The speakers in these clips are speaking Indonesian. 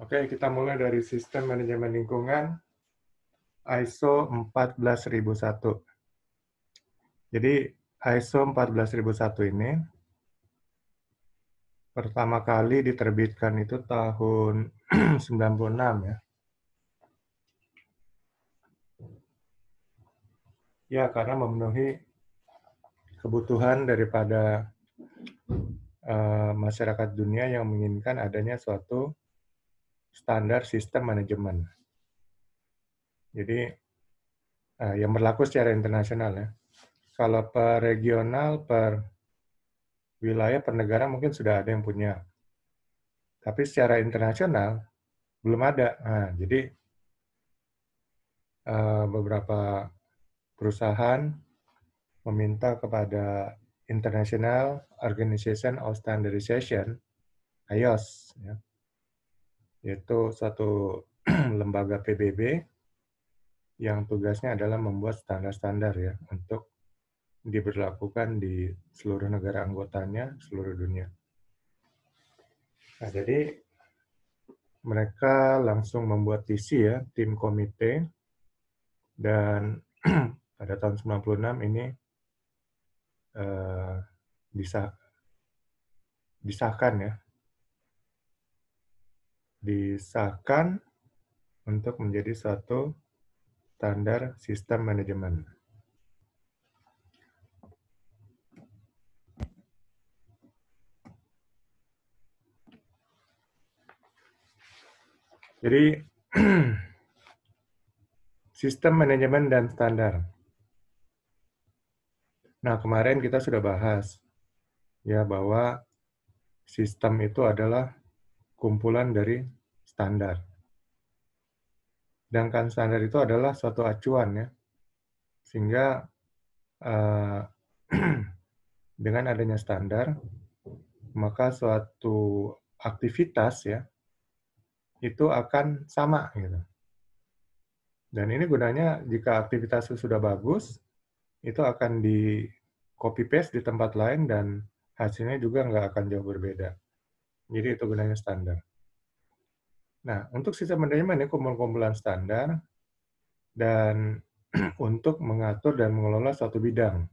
Oke, kita mulai dari sistem manajemen lingkungan ISO 14001. Jadi ISO 14001 ini pertama kali diterbitkan itu tahun 96 ya. Ya, karena memenuhi kebutuhan daripada masyarakat dunia yang menginginkan adanya suatu standar sistem manajemen. Jadi yang berlaku secara internasional ya. Kalau per regional, per wilayah, per negara mungkin sudah ada yang punya. Tapi secara internasional belum ada. Nah, jadi beberapa perusahaan meminta kepada International Organization of Standardization (IOS), ya, yaitu suatu lembaga PBB yang tugasnya adalah membuat standar-standar ya untuk diberlakukan di seluruh negara anggotanya, seluruh dunia. Nah, jadi mereka langsung membuat TC ya, tim komite, dan pada tahun 96 ini disahkan ya, disahkan untuk menjadi suatu standar sistem manajemen. Jadi sistem manajemen dan standar. Nah, kemarin kita sudah bahas ya bahwa sistem itu adalah kumpulan dari standar. Sedangkan standar itu adalah suatu acuan ya. Sehingga dengan adanya standar, maka suatu aktivitas ya itu akan sama gitu. Dan ini gunanya jika aktivitas itu sudah bagus, itu akan di copy paste di tempat lain dan hasilnya juga nggak akan jauh berbeda. Jadi itu gunanya standar. Nah, untuk sistem manajemen ini kumpulan standar dan untuk mengatur dan mengelola suatu bidang.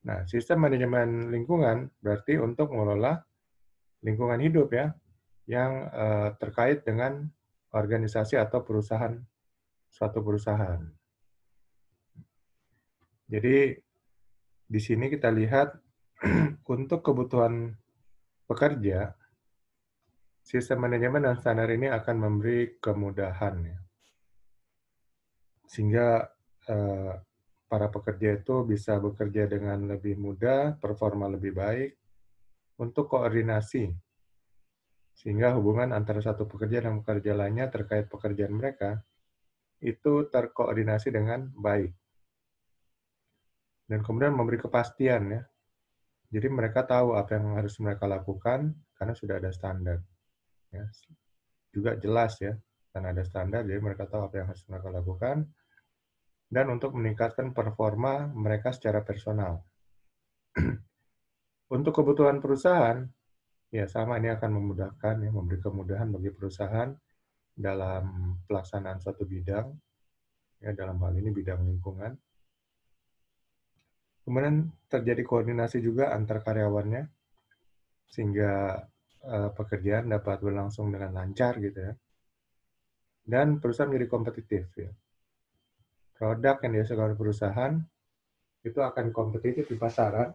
Nah, sistem manajemen lingkungan berarti untuk mengelola lingkungan hidup ya, yang terkait dengan organisasi atau perusahaan, suatu perusahaan. Jadi di sini kita lihat untuk kebutuhan pekerja, sistem manajemen dan standar ini akan memberi kemudahan ya. Sehingga para pekerja itu bisa bekerja dengan lebih mudah, performa lebih baik, untuk koordinasi. Sehingga hubungan antara satu pekerja dan pekerja lainnya terkait pekerjaan mereka itu terkoordinasi dengan baik. Dan kemudian memberi kepastian ya. Jadi mereka tahu apa yang harus mereka lakukan karena sudah ada standar. Ya. Juga jelas ya, karena ada standar, jadi mereka tahu apa yang harus mereka lakukan. Dan untuk meningkatkan performa mereka secara personal. Untuk kebutuhan perusahaan, ya sama, ini akan memudahkan, ya, memberi kemudahan bagi perusahaan dalam pelaksanaan suatu bidang, ya, dalam hal ini bidang lingkungan. Kemudian terjadi koordinasi juga antar karyawannya, sehingga pekerjaan dapat berlangsung dengan lancar gitu ya. Dan perusahaan menjadi kompetitif ya. Produk yang dihasilkan oleh perusahaan itu akan kompetitif di pasaran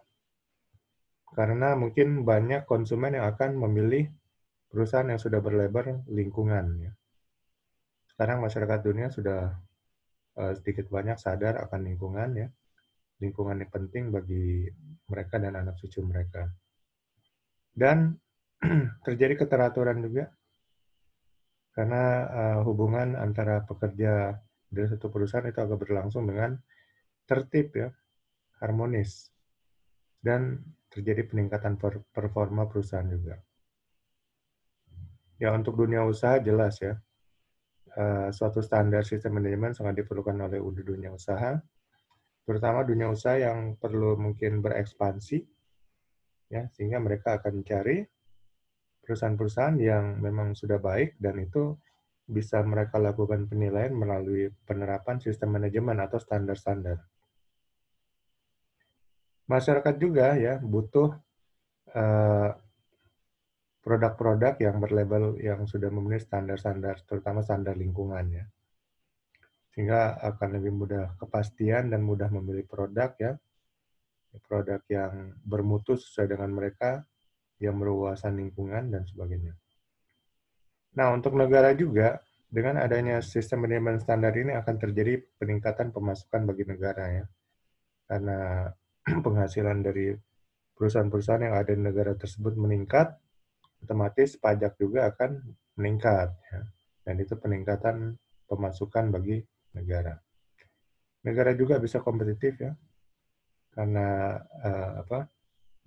karena mungkin banyak konsumen yang akan memilih perusahaan yang sudah berlabel lingkungan ya. Sekarang masyarakat dunia sudah sedikit banyak sadar akan lingkungan ya. Lingkungan yang penting bagi mereka dan anak cucu mereka. Dan terjadi keteraturan juga karena hubungan antara pekerja dari satu perusahaan itu akan berlangsung dengan tertib ya, harmonis, dan terjadi peningkatan performa perusahaan juga. Ya, untuk dunia usaha jelas ya, suatu standar sistem manajemen sangat diperlukan oleh dunia usaha, terutama dunia usaha yang perlu mungkin berekspansi, ya, sehingga mereka akan mencari perusahaan-perusahaan yang memang sudah baik dan itu bisa mereka lakukan penilaian melalui penerapan sistem manajemen atau standar-standar. Masyarakat juga ya butuh produk-produk yang berlabel yang sudah memenuhi standar-standar, terutama standar lingkungan ya. Sehingga akan lebih mudah kepastian dan mudah memilih produk ya, produk yang bermutu sesuai dengan mereka, yang berwawasan lingkungan dan sebagainya. Nah, untuk negara juga, dengan adanya sistem manajemen standar ini akan terjadi peningkatan pemasukan bagi negara ya. Karena penghasilan dari perusahaan-perusahaan yang ada di negara tersebut meningkat, otomatis pajak juga akan meningkat ya. Dan itu peningkatan pemasukan bagi negara. Negara juga bisa kompetitif ya, karena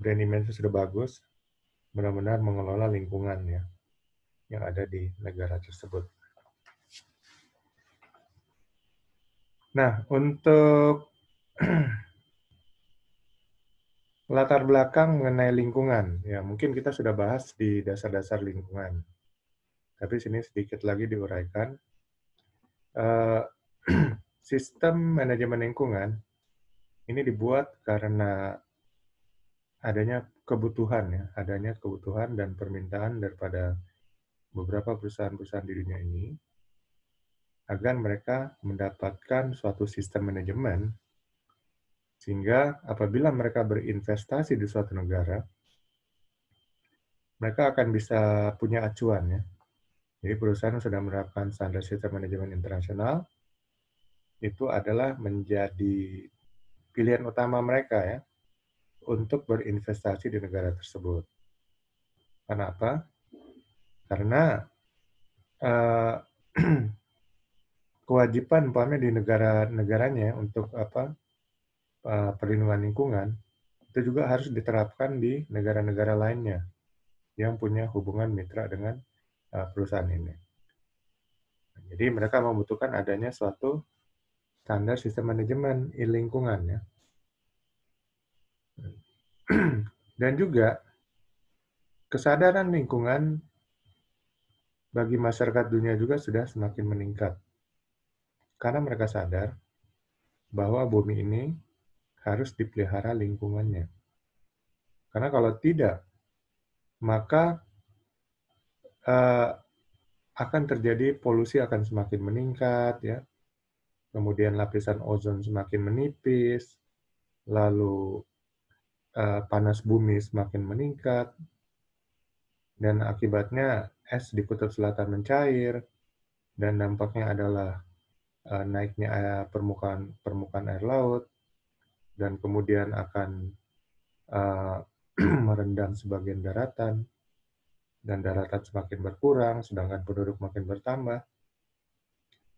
brand image sudah bagus, benar-benar mengelola lingkungan ya yang ada di negara tersebut. Nah, untuk latar belakang mengenai lingkungan, ya mungkin kita sudah bahas di dasar-dasar lingkungan. Tapi sini sedikit lagi diuraikan. Sistem manajemen lingkungan ini dibuat karena adanya kebutuhan dan permintaan daripada beberapa perusahaan-perusahaan di dunia ini agar mereka mendapatkan suatu sistem manajemen sehingga apabila mereka berinvestasi di suatu negara, mereka akan bisa punya acuan ya. Jadi perusahaan sudah menerapkan standar sistem manajemen internasional, itu adalah menjadi pilihan utama mereka ya untuk berinvestasi di negara tersebut. Kenapa? Karena kewajiban umpamanya di negara-negaranya untuk perlindungan lingkungan itu juga harus diterapkan di negara-negara lainnya yang punya hubungan mitra dengan perusahaan ini. Jadi mereka membutuhkan adanya suatu standar sistem manajemen lingkungan ya. Dan juga kesadaran lingkungan bagi masyarakat dunia juga sudah semakin meningkat. Karena mereka sadar bahwa bumi ini harus dipelihara lingkungannya. Karena kalau tidak, maka akan terjadi polusi akan semakin meningkat ya. Kemudian lapisan ozon semakin menipis, lalu panas bumi semakin meningkat, dan akibatnya es di kutub selatan mencair, dan dampaknya adalah naiknya permukaan air laut, dan kemudian akan merendam sebagian daratan, dan daratan semakin berkurang, sedangkan penduduk makin bertambah.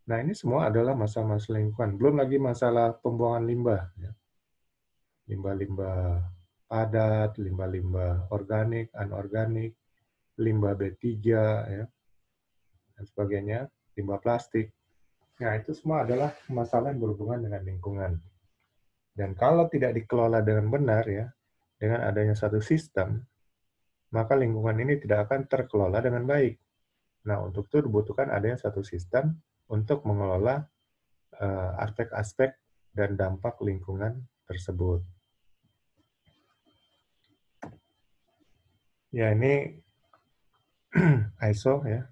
Nah, ini semua adalah masalah-masalah lingkungan. Belum lagi masalah pembuangan limbah. Ya. Limbah-limbah padat, limbah-limbah organik, anorganik, limbah B3, ya, dan sebagainya, limbah plastik. Nah, itu semua adalah masalah yang berhubungan dengan lingkungan. Dan kalau tidak dikelola dengan benar, ya, dengan adanya satu sistem, maka lingkungan ini tidak akan terkelola dengan baik. Nah, untuk itu dibutuhkan adanya satu sistem untuk mengelola aspek-aspek dan dampak lingkungan tersebut. Ya, ini ISO ya.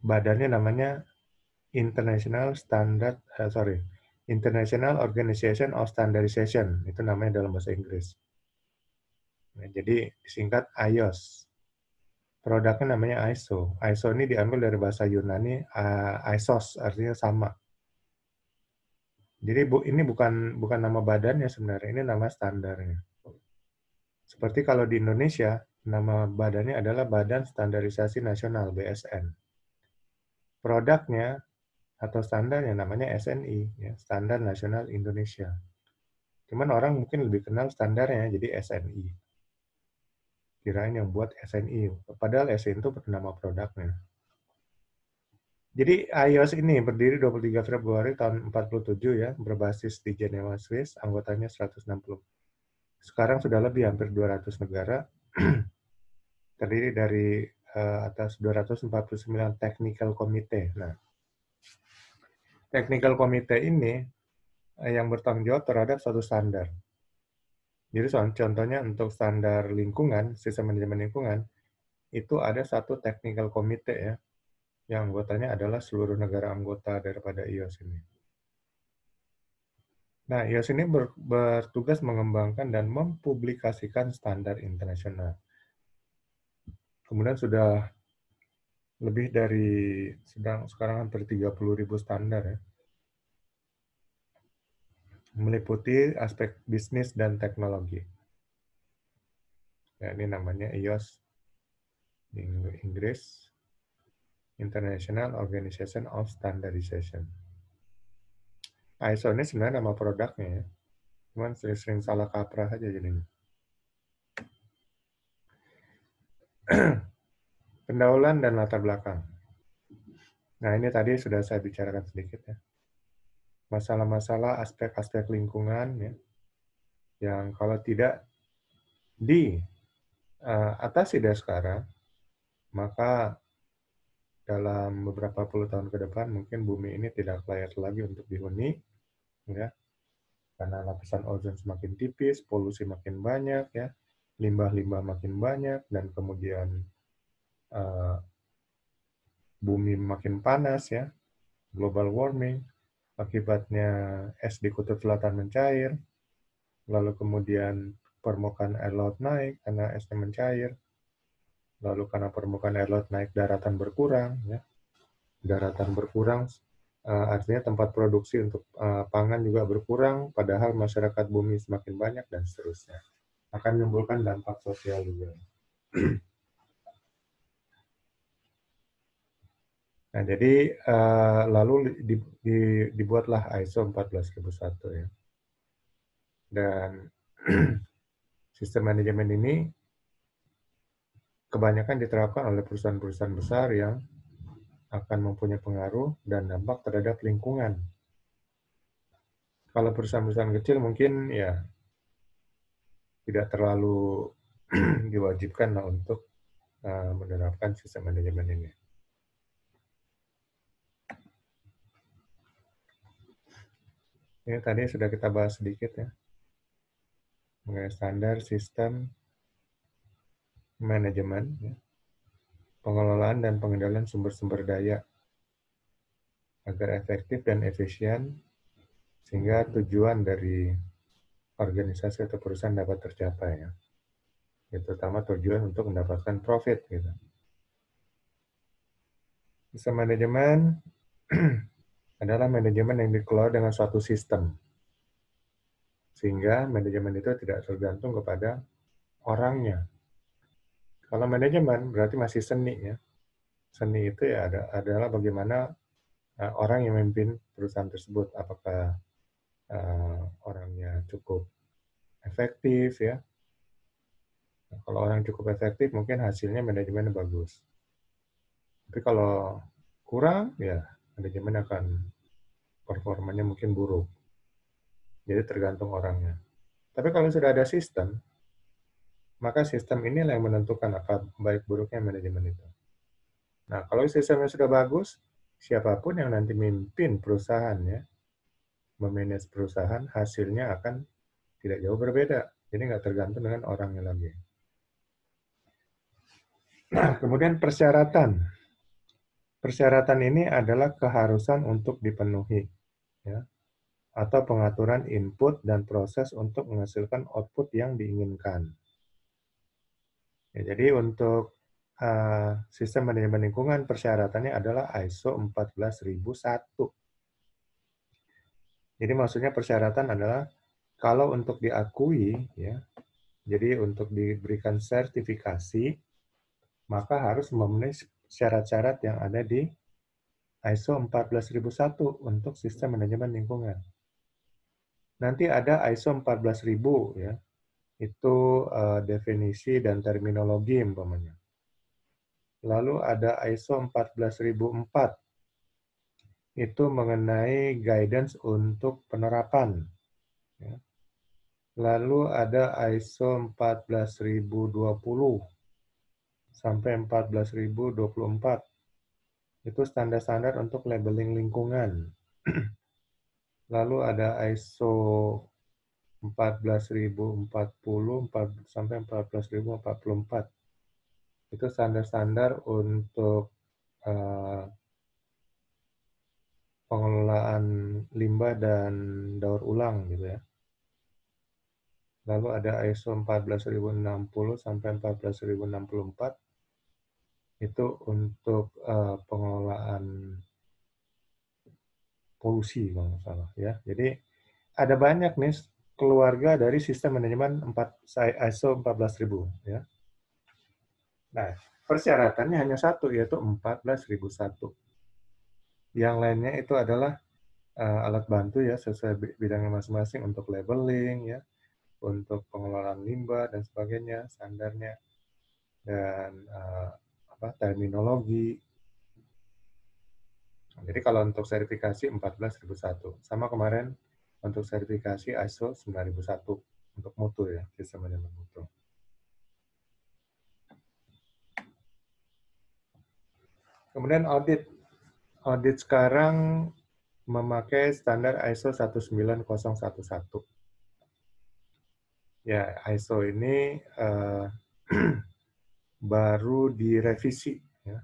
Badannya namanya International Organization of Standardization. Itu namanya dalam bahasa Inggris. Nah, jadi disingkat IOS. Produknya namanya ISO. ISO ini diambil dari bahasa Yunani ISOS, artinya sama. Jadi ini bukan nama badannya sebenarnya, ini nama standarnya. Seperti kalau di Indonesia, nama badannya adalah Badan Standarisasi Nasional, BSN. Produknya atau standarnya namanya SNI, ya, Standar Nasional Indonesia. Cuman orang mungkin lebih kenal standarnya, jadi SNI. Kirain yang buat SNI, padahal SNI itu nama produknya. Jadi IOS ini berdiri 23 Februari tahun 47 ya, berbasis di Jenewa, Swiss, anggotanya 169 sekarang sudah lebih hampir 200 negara, terdiri dari atas 249 technical committee. Nah, technical committee ini yang bertanggung jawab terhadap suatu standar. Jadi contohnya untuk standar lingkungan, sistem manajemen lingkungan, itu ada satu technical committee ya, yang anggotanya adalah seluruh negara anggota daripada IOS ini. Nah, IOS ini bertugas mengembangkan dan mempublikasikan standar internasional. Kemudian sudah lebih dari, sekarang hampir 30.000 standar ya, meliputi aspek bisnis dan teknologi. Ya, ini namanya IOS di Inggris, International Organization of Standardization. ISO ini sebenarnya nama produknya ya, cuman sering salah kaprah aja jadinya. Pendahuluan dan latar belakang. Nah, ini tadi sudah saya bicarakan sedikit ya. Masalah-masalah aspek-aspek lingkungan ya, yang kalau tidak diatasi dari sekarang, maka dalam beberapa puluh tahun ke depan mungkin bumi ini tidak layak lagi untuk dihuni, ya, karena lapisan ozon semakin tipis, polusi makin banyak, ya, limbah-limbah makin banyak, dan kemudian bumi makin panas, ya, global warming, akibatnya es di kutub selatan mencair, lalu kemudian permukaan air laut naik karena esnya mencair, lalu karena permukaan air laut naik daratan berkurang, ya, daratan berkurang artinya tempat produksi untuk pangan juga berkurang, padahal masyarakat bumi semakin banyak dan seterusnya. Akan menimbulkan dampak sosial juga. Nah, jadi lalu dibuatlah ISO 14001 ya. Dan sistem manajemen ini kebanyakan diterapkan oleh perusahaan-perusahaan besar yang akan mempunyai pengaruh dan dampak terhadap lingkungan. Kalau perusahaan-perusahaan kecil mungkin ya tidak terlalu diwajibkan lah untuk menerapkan sistem manajemen ini. Ini tadi sudah kita bahas sedikit ya, mengenai standar sistem manajemen, ya, pengelolaan dan pengendalian sumber-sumber daya agar efektif dan efisien, sehingga tujuan dari organisasi atau perusahaan dapat tercapai ya. Terutama tujuan untuk mendapatkan profit gitu. Sistem manajemen adalah manajemen yang dikelola dengan suatu sistem. Sehingga manajemen itu tidak tergantung kepada orangnya. Kalau manajemen berarti masih seni ya. Seni itu ya adalah bagaimana orang yang memimpin perusahaan tersebut, apakah orangnya cukup efektif ya. Nah, kalau orang cukup efektif mungkin hasilnya manajemennya bagus. Tapi kalau kurang ya manajemen akan performanya mungkin buruk. Jadi tergantung orangnya. Tapi kalau sudah ada sistem, maka sistem inilah yang menentukan apa baik buruknya manajemen itu. Nah, kalau sistemnya sudah bagus, siapapun yang nanti memimpin perusahaan ya, memanage perusahaan, hasilnya akan tidak jauh berbeda. Jadi nggak tergantung dengan orangnya lagi. Nah, kemudian persyaratan. Persyaratan ini adalah keharusan untuk dipenuhi, ya, atau pengaturan input dan proses untuk menghasilkan output yang diinginkan. Ya, jadi untuk sistem manajemen lingkungan persyaratannya adalah ISO 14001. Jadi maksudnya persyaratan adalah kalau untuk diakui, ya, jadi untuk diberikan sertifikasi, maka harus memenuhi syarat-syarat yang ada di ISO 14001 untuk sistem manajemen lingkungan. Nanti ada ISO 14000 ya, itu definisi dan terminologi umpamanya. Lalu ada ISO 14004, itu mengenai guidance untuk penerapan. Ya. Lalu ada ISO 14020 sampai 14024. Itu standar-standar untuk labeling lingkungan. Lalu ada ISO 14040 sampai 14044. Itu standar-standar untuk pengelolaan limbah dan daur ulang gitu ya. Lalu ada ISO 14060 sampai 14064. Itu untuk pengelolaan polusi kalau nggak salah ya. Jadi ada banyak nih keluarga dari sistem manajemen ISO 14000 ya. Nah, persyaratannya hanya satu, yaitu 14001. Yang lainnya itu adalah alat bantu ya, sesuai bidangnya masing-masing untuk labeling ya, untuk pengelolaan limbah dan sebagainya, standarnya, dan terminologi. Jadi kalau untuk sertifikasi 14001, sama kemarin untuk sertifikasi ISO 9001 untuk mutu ya, sistem manajemen mutu. Kemudian audit. Audit sekarang memakai standar ISO 19011. Ya, ISO ini baru direvisi ya.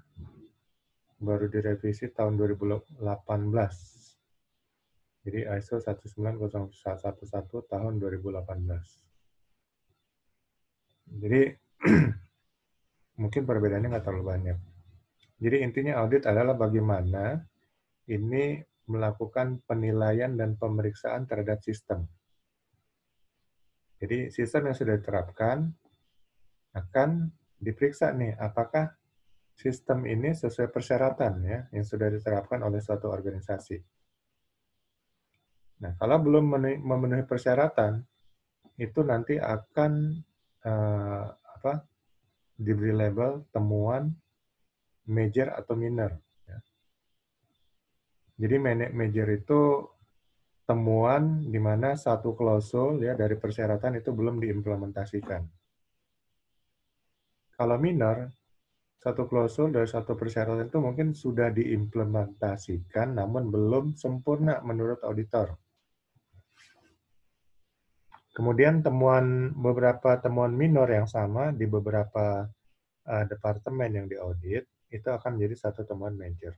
Baru direvisi tahun 2018. Jadi ISO 19011 tahun 2018. Jadi mungkin perbedaannya nggak terlalu banyak. Jadi intinya audit adalah bagaimana ini melakukan penilaian dan pemeriksaan terhadap sistem. Jadi sistem yang sudah diterapkan akan diperiksa nih, apakah sistem ini sesuai persyaratan ya yang sudah diterapkan oleh suatu organisasi. Nah, kalau belum memenuhi persyaratan, itu nanti akan diberi label temuan major atau minor. Ya. Jadi major itu temuan di mana satu klausul ya dari persyaratan itu belum diimplementasikan. Kalau minor, satu klausul dari satu persyaratan itu mungkin sudah diimplementasikan, namun belum sempurna menurut auditor. Kemudian beberapa temuan minor yang sama di beberapa departemen yang diaudit, itu akan menjadi satu temuan major.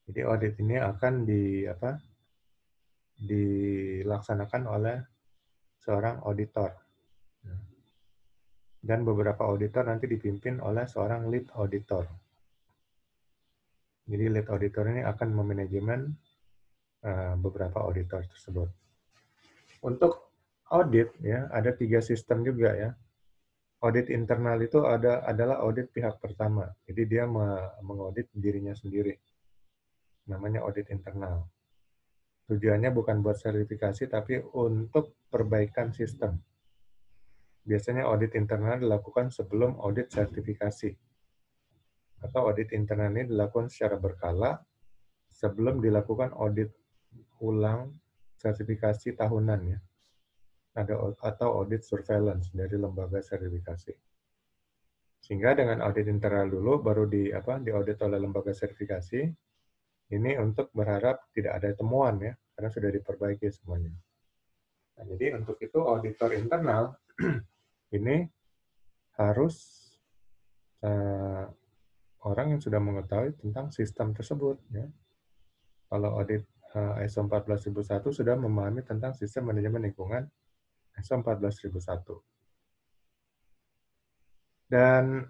Jadi audit ini akan dilaksanakan oleh seorang auditor. Dan beberapa auditor nanti dipimpin oleh seorang lead auditor. Jadi lead auditor ini akan memanajemen beberapa auditor tersebut. Untuk audit ya ada 3 sistem juga ya. Audit internal itu adalah audit pihak pertama. Jadi dia mengaudit dirinya sendiri. Namanya audit internal. Tujuannya bukan buat sertifikasi tapi untuk perbaikan sistem. Biasanya audit internal dilakukan sebelum audit sertifikasi. Atau audit internal ini dilakukan secara berkala sebelum dilakukan audit ulang sertifikasi tahunan ya. Atau audit surveillance dari lembaga sertifikasi. Sehingga dengan audit internal dulu baru diaudit oleh lembaga sertifikasi. Ini untuk berharap tidak ada temuan ya, karena sudah diperbaiki semuanya. Nah, jadi untuk itu auditor internal ini harus orang yang sudah mengetahui tentang sistem tersebut ya. Kalau audit ISO 14001 sudah memahami tentang sistem manajemen lingkungan ISO 14001. Dan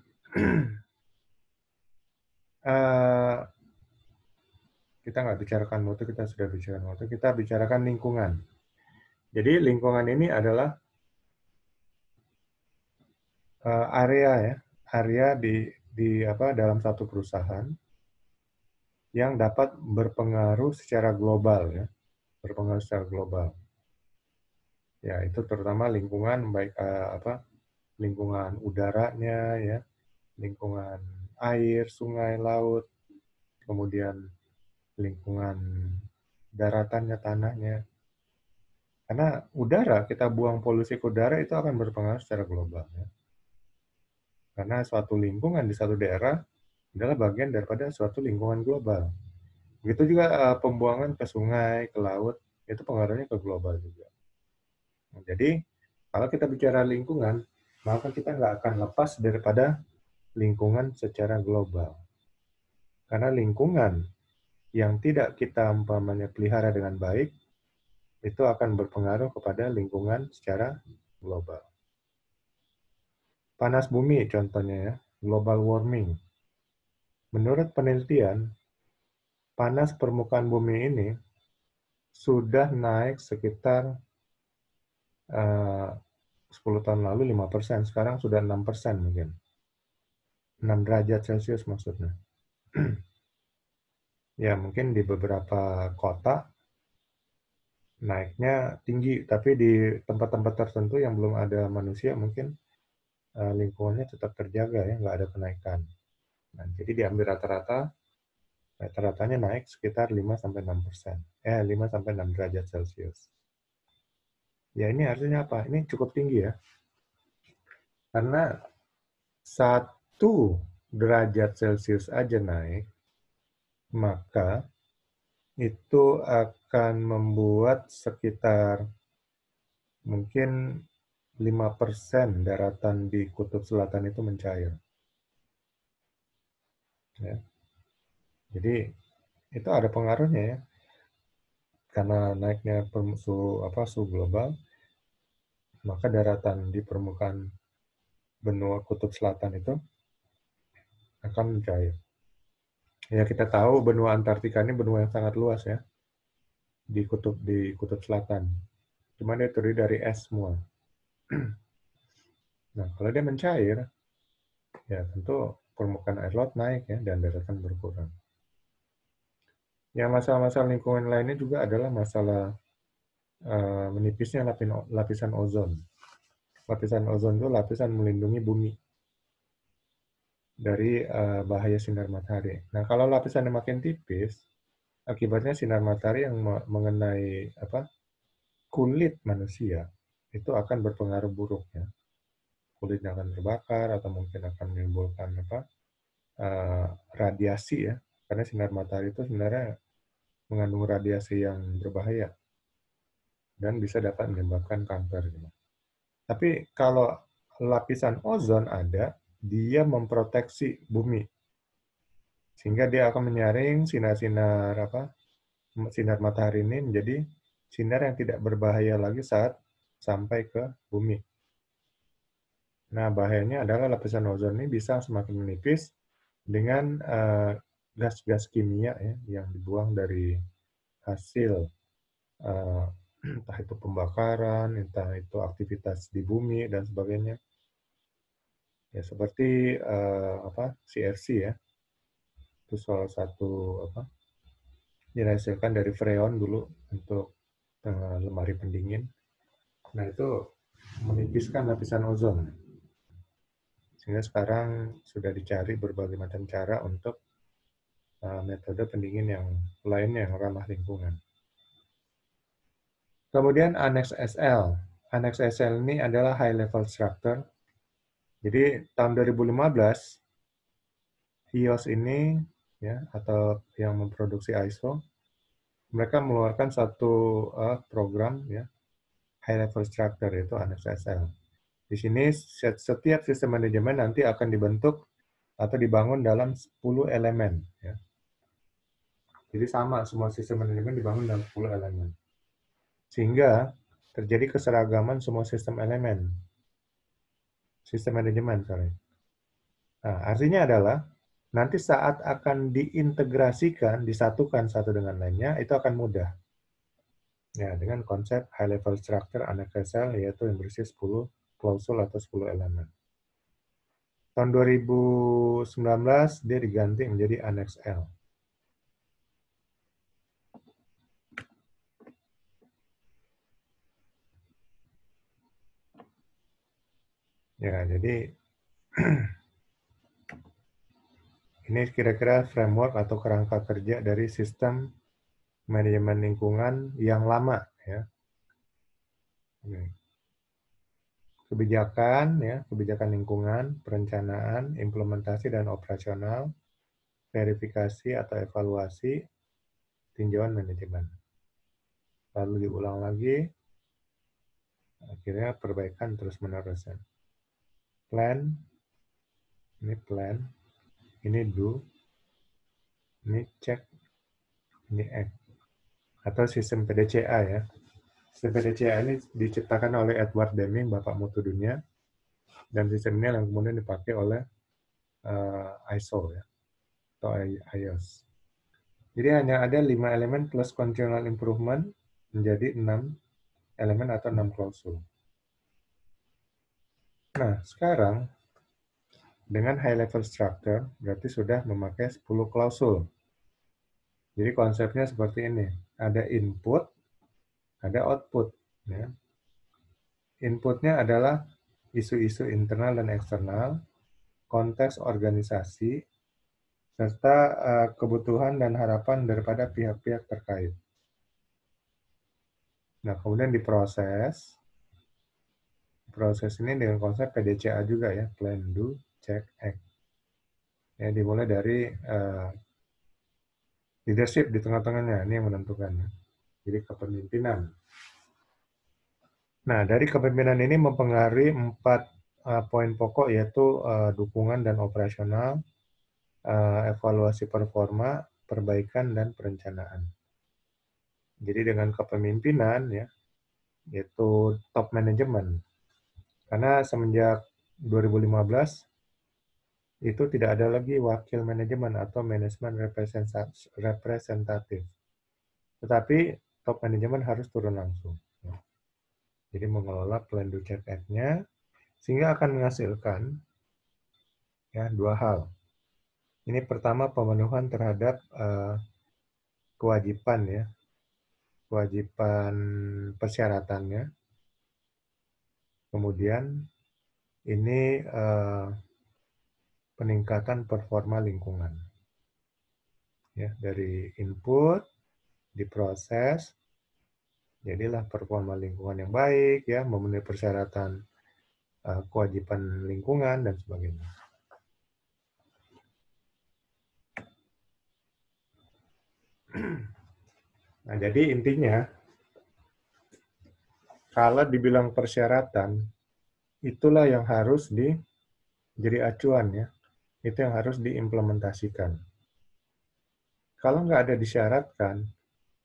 kita nggak bicarakan mutu, kita sudah bicarakan mutu, kita bicarakan lingkungan. Jadi lingkungan ini adalah area ya, area dalam satu perusahaan yang dapat berpengaruh secara global ya, berpengaruh secara global. Ya itu terutama lingkungan baik lingkungan udaranya ya, lingkungan air, sungai, laut, kemudian lingkungan daratannya, tanahnya, Karena udara, kita buang polusi ke udara itu akan berpengaruh secara global. Ya. Karena suatu lingkungan di satu daerah adalah bagian daripada suatu lingkungan global. Begitu juga pembuangan ke sungai, ke laut, itu pengaruhnya ke global juga. Nah, jadi, kalau kita bicara lingkungan, maka kita nggak akan lepas daripada lingkungan secara global. Karena lingkungan yang tidak kita umpamanya pelihara dengan baik, itu akan berpengaruh kepada lingkungan secara global. Panas bumi contohnya ya, global warming. Menurut penelitian, panas permukaan bumi ini sudah naik sekitar 10 tahun lalu 5%, sekarang sudah 6% mungkin. 6 derajat Celcius maksudnya. Ya mungkin di beberapa kota naiknya tinggi, tapi di tempat-tempat tertentu yang belum ada manusia mungkin lingkungannya tetap terjaga ya, nggak ada kenaikan. Nah, jadi diambil rata-ratanya naik sekitar 5-6%. 5-6 derajat Celcius. Ya ini artinya apa? Ini cukup tinggi ya. Karena 1 derajat Celcius aja naik, maka itu akan membuat sekitar mungkin 5% daratan di kutub selatan itu mencair. Ya. Jadi itu ada pengaruhnya ya. Karena naiknya suhu global, maka daratan di permukaan benua kutub selatan itu akan mencair. Ya kita tahu benua Antartika ini benua yang sangat luas ya di kutub selatan. Cuma dia terdiri dari es semua. Nah kalau dia mencair, ya tentu permukaan air laut naik ya dan daratan berkurang. Ya masalah-masalah lingkungan lainnya juga adalah masalah menipisnya lapisan ozon. Lapisan ozon itu lapisan melindungi bumi dari bahaya sinar matahari. Nah kalau lapisannya makin tipis, akibatnya sinar matahari yang mengenai kulit manusia itu akan berpengaruh buruk ya. Kulitnya akan terbakar atau mungkin akan menimbulkan radiasi ya. Karena sinar matahari itu sebenarnya mengandung radiasi yang berbahaya dan bisa dapat menyebabkan kanker. Tapi kalau lapisan ozon ada, dia memproteksi bumi sehingga dia akan menyaring sinar matahari ini menjadi sinar yang tidak berbahaya lagi saat sampai ke bumi. Nah, bahayanya adalah lapisan ozon ini bisa semakin menipis dengan gas-gas kimia ya, yang dibuang dari hasil entah itu pembakaran, entah itu aktivitas di bumi dan sebagainya. Ya seperti CFC ya, itu salah satu dihasilkan dari freon dulu untuk lemari pendingin. Nah itu menipiskan lapisan ozon. Sehingga sekarang sudah dicari berbagai macam cara untuk metode pendingin yang lainnya yang ramah lingkungan. Kemudian Annex SL. Annex SL ini adalah high level structure. Jadi tahun 2015 HIOS ini ya atau yang memproduksi ISO mereka mengeluarkan satu program ya high level structure yaitu Annex SL. Di sini setiap sistem manajemen nanti akan dibentuk atau dibangun dalam 10 elemen ya. Jadi sama semua sistem manajemen dibangun dalam 10 elemen. Sehingga terjadi keseragaman semua sistem elemen. Sistem manajemen, sorry. Nah, artinya adalah nanti saat akan diintegrasikan, disatukan satu dengan lainnya, itu akan mudah. Ya, dengan konsep high level structure Annex SL yaitu yang berisi 10 klausul atau 10 elemen. Tahun 2019 dia diganti menjadi Annex L. Ya, jadi ini kira-kira framework atau kerangka kerja dari sistem manajemen lingkungan yang lama ya. Ini. Kebijakan, ya, kebijakan lingkungan, perencanaan, implementasi dan operasional, verifikasi atau evaluasi, tinjauan manajemen. Lalu diulang lagi, akhirnya perbaikan terus-menerus. Ya. Plan, ini do, ini check, ini act. Atau sistem PDCA ya. Sistem PDCA ini diciptakan oleh Edward Deming, Bapak Mutu Dunia, dan sistem ini yang kemudian dipakai oleh ISO ya, atau IOS. Jadi hanya ada 5 elemen plus continual improvement menjadi 6 elemen atau 6 klausul. Nah, sekarang dengan high level structure berarti sudah memakai 10 klausul. Jadi konsepnya seperti ini. Ada input, ada output. Ya. Inputnya adalah isu-isu internal dan eksternal, konteks organisasi, serta kebutuhan dan harapan daripada pihak-pihak terkait. Nah, kemudian diproses. Proses ini dengan konsep PDCA juga ya, plan, do, check, act. Ya, dimulai dari leadership di tengah-tengahnya, ini yang menentukan. Jadi kepemimpinan. Nah, dari kepemimpinan ini mempengaruhi 4 poin pokok, yaitu dukungan dan operasional, evaluasi performa, perbaikan, dan perencanaan. Jadi dengan kepemimpinan, ya, yaitu top management. Karena semenjak 2015, itu tidak ada lagi wakil manajemen atau manajemen representatif. Tetapi top manajemen harus turun langsung. Jadi mengelola plan do check act-nya, sehingga akan menghasilkan ya 2 hal. Ini pertama pemenuhan terhadap kewajiban ya, kewajiban persyaratannya. Kemudian ini peningkatan performa lingkungan. Ya, dari input diproses, jadilah performa lingkungan yang baik, ya, memenuhi persyaratan kewajiban lingkungan dan sebagainya. Nah, jadi intinya kalau dibilang persyaratan, itulah yang harus jadi acuan ya. Itu yang harus diimplementasikan. Kalau nggak ada disyaratkan,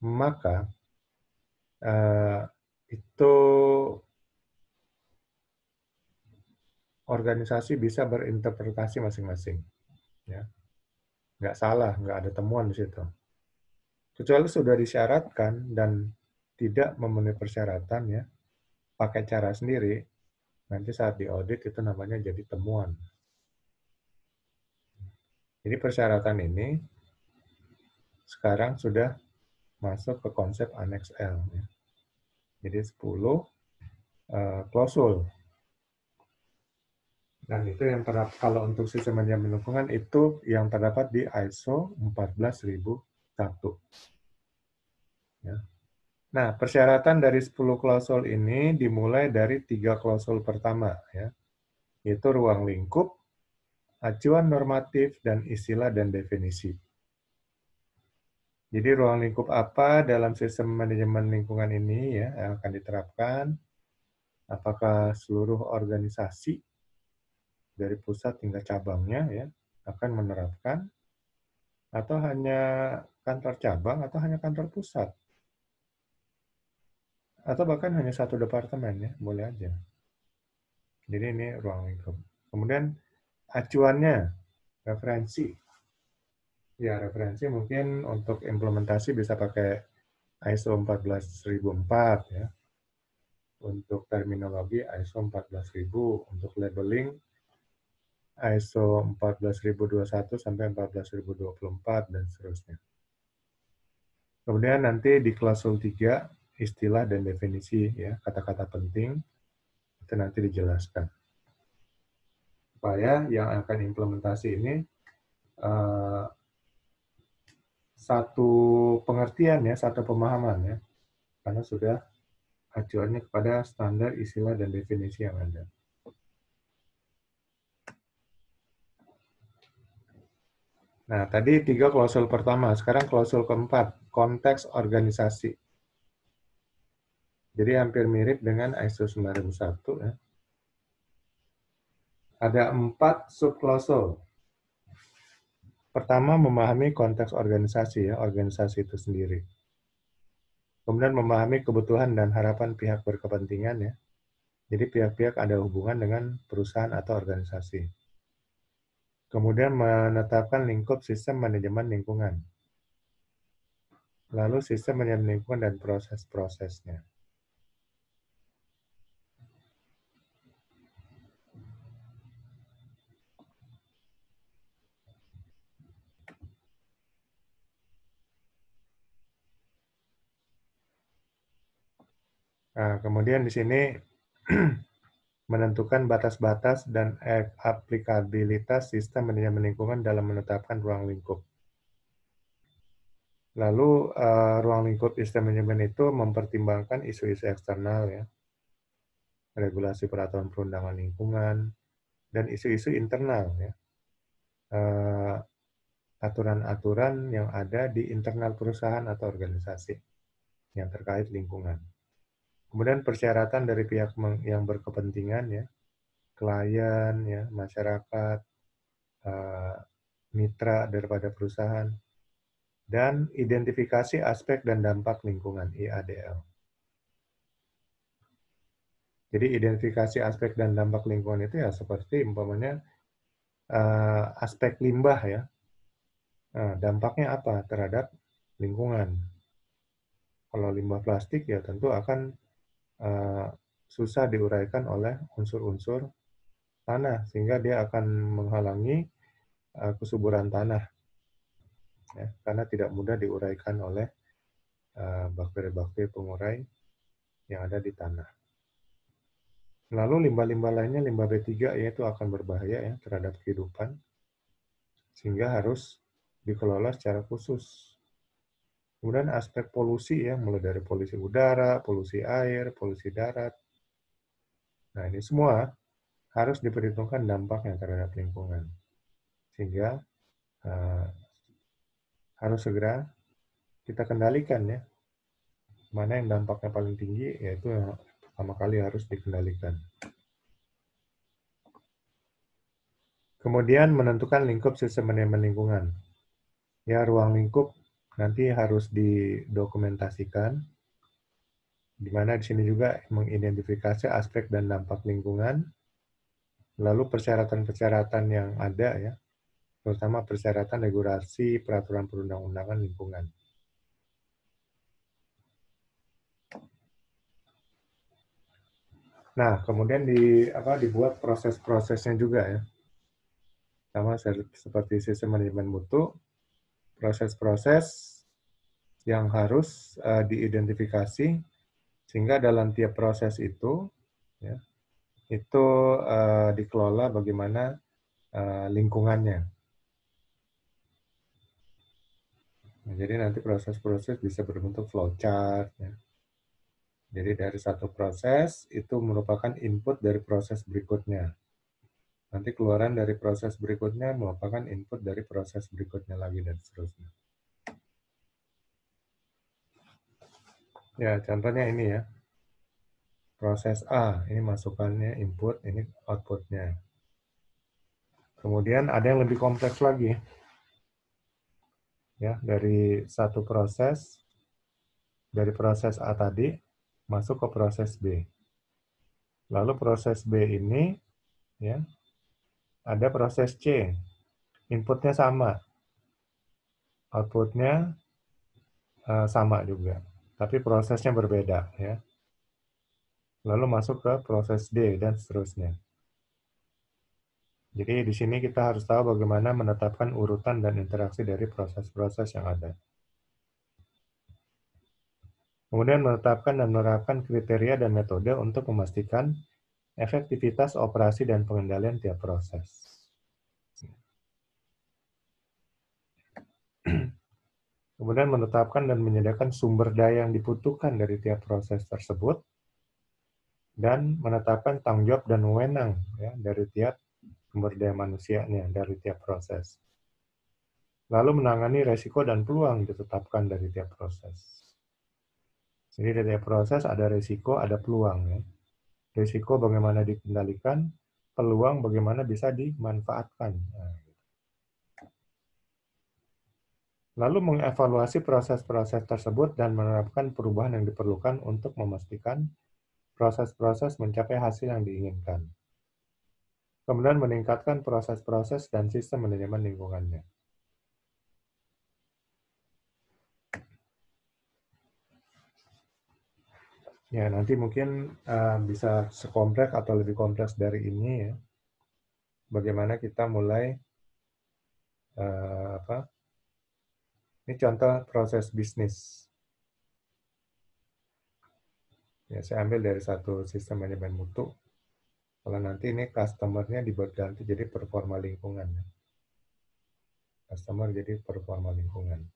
maka itu organisasi bisa berinterpretasi masing-masing. Ya. Nggak salah, nggak ada temuan di situ. Kecuali sudah disyaratkan dan tidak memenuhi persyaratan, ya, pakai cara sendiri, nanti saat diaudit itu namanya jadi temuan. Jadi persyaratan ini sekarang sudah masuk ke konsep Annex L. Ya. Jadi 10 klausul. Dan itu yang terdapat, kalau untuk sistem manajemen lingkungan itu yang terdapat di ISO 14001. Ya. Nah, persyaratan dari 10 klausul ini dimulai dari 3 klausul pertama, ya, yaitu ruang lingkup, acuan normatif, dan istilah dan definisi. Jadi ruang lingkup apa dalam sistem manajemen lingkungan ini ya yang akan diterapkan? Apakah seluruh organisasi dari pusat hingga cabangnya ya akan menerapkan, atau hanya kantor cabang, atau hanya kantor pusat, atau bahkan hanya satu departemen ya, boleh aja. Jadi ini ruang lingkup. Kemudian acuannya, referensi. Ya, referensi mungkin untuk implementasi bisa pakai ISO 14004 ya. Untuk terminologi ISO 14000, untuk labeling ISO 14021 sampai 14024 dan seterusnya. Kemudian nanti di klausul 3 istilah dan definisi ya, kata-kata penting itu nanti dijelaskan. Supaya yang akan implementasi ini satu pengertian ya, satu pemahaman ya. Karena sudah acuannya kepada standar istilah dan definisi yang ada. Nah, tadi 3 klausul pertama, sekarang klausul keempat, konteks organisasi. Jadi hampir mirip dengan ISO 9001 ya. Ada 4 subklausul. Pertama, memahami konteks organisasi ya, organisasi itu sendiri. Kemudian memahami kebutuhan dan harapan pihak berkepentingan ya. Jadi pihak-pihak ada hubungan dengan perusahaan atau organisasi. Kemudian menetapkan lingkup sistem manajemen lingkungan. Lalu sistem manajemen lingkungan dan proses-prosesnya. Nah, kemudian di sini menentukan batas-batas dan aplikabilitas sistem manajemen lingkungan dalam menetapkan ruang lingkup. Lalu ruang lingkup sistem manajemen itu mempertimbangkan isu-isu eksternal ya, regulasi peraturan perundangan lingkungan, dan isu-isu internal ya, aturan-aturan yang ada di internal perusahaan atau organisasi yang terkait lingkungan. Kemudian persyaratan dari pihak yang berkepentingan ya, klien ya, masyarakat, mitra daripada perusahaan, dan identifikasi aspek dan dampak lingkungan IADL. Jadi identifikasi aspek dan dampak lingkungan itu ya seperti umpamanya aspek limbah ya. Nah, dampaknya apa terhadap lingkungan? Kalau limbah plastik ya tentu akan susah diuraikan oleh unsur-unsur tanah sehingga dia akan menghalangi kesuburan tanah ya, karena tidak mudah diuraikan oleh bakteri-bakteri pengurai yang ada di tanah. Lalu limbah-limbah lainnya, limbah B3 yaitu akan berbahaya ya terhadap kehidupan, sehingga harus dikelola secara khusus. Kemudian aspek polusi ya, mulai dari polusi udara, polusi air, polusi darat. Nah ini semua harus diperhitungkan dampaknya terhadap lingkungan. Sehingga harus segera kita kendalikan ya. Mana yang dampaknya paling tinggi, yaitu yang pertama kali harus dikendalikan. Kemudian menentukan lingkup sistem manajemen lingkungan. Ya, ruang lingkup nanti harus didokumentasikan, di mana di sini juga mengidentifikasi aspek dan dampak lingkungan, lalu persyaratan-persyaratan yang ada ya, terutama persyaratan regulasi peraturan perundang-undangan lingkungan. Nah, kemudian dibuat proses-prosesnya juga ya. Sama seperti sistem manajemen mutu, proses-proses yang harus diidentifikasi sehingga dalam tiap proses itu ya, itu dikelola bagaimana lingkungannya. Nah, jadi nanti proses-proses bisa berbentuk flowchart ya. Jadi dari satu proses itu merupakan input dari proses berikutnya. Nanti keluaran dari proses berikutnya merupakan input dari proses berikutnya lagi dan seterusnya. Ya, contohnya ini ya. Proses A, ini masukannya input, ini outputnya. Kemudian ada yang lebih kompleks lagi. Ya, dari satu proses, dari proses A tadi, masuk ke proses B. Lalu proses B ini, ya, ada proses C. Inputnya sama. Outputnya sama juga. Tapi prosesnya berbeda. Ya. Lalu masuk ke proses D, dan seterusnya. Jadi di sini kita harus tahu bagaimana menetapkan urutan dan interaksi dari proses-proses yang ada. Kemudian menetapkan dan menerapkan kriteria dan metode untuk memastikan efektivitas operasi dan pengendalian tiap proses. Kemudian menetapkan dan menyediakan sumber daya yang dibutuhkan dari tiap proses tersebut, dan menetapkan tanggung jawab dan wewenang ya, dari tiap sumber daya manusianya, dari tiap proses. Lalu menangani resiko dan peluang ditetapkan dari tiap proses. Jadi dari tiap proses ada resiko, ada peluang ya. Risiko bagaimana dikendalikan, peluang bagaimana bisa dimanfaatkan. Nah, lalu mengevaluasi proses-proses tersebut dan menerapkan perubahan yang diperlukan untuk memastikan proses-proses mencapai hasil yang diinginkan. Kemudian meningkatkan proses-proses dan sistem manajemen lingkungannya. Ya, nanti mungkin bisa sekompleks atau lebih kompleks dari ini ya. Bagaimana kita mulai apa? Ini contoh proses bisnis. Ya, saya ambil dari satu sistem manajemen mutu. Kalau nanti ini customer-nya dibuat ganti jadi performa lingkungan. Customer jadi performa lingkungan.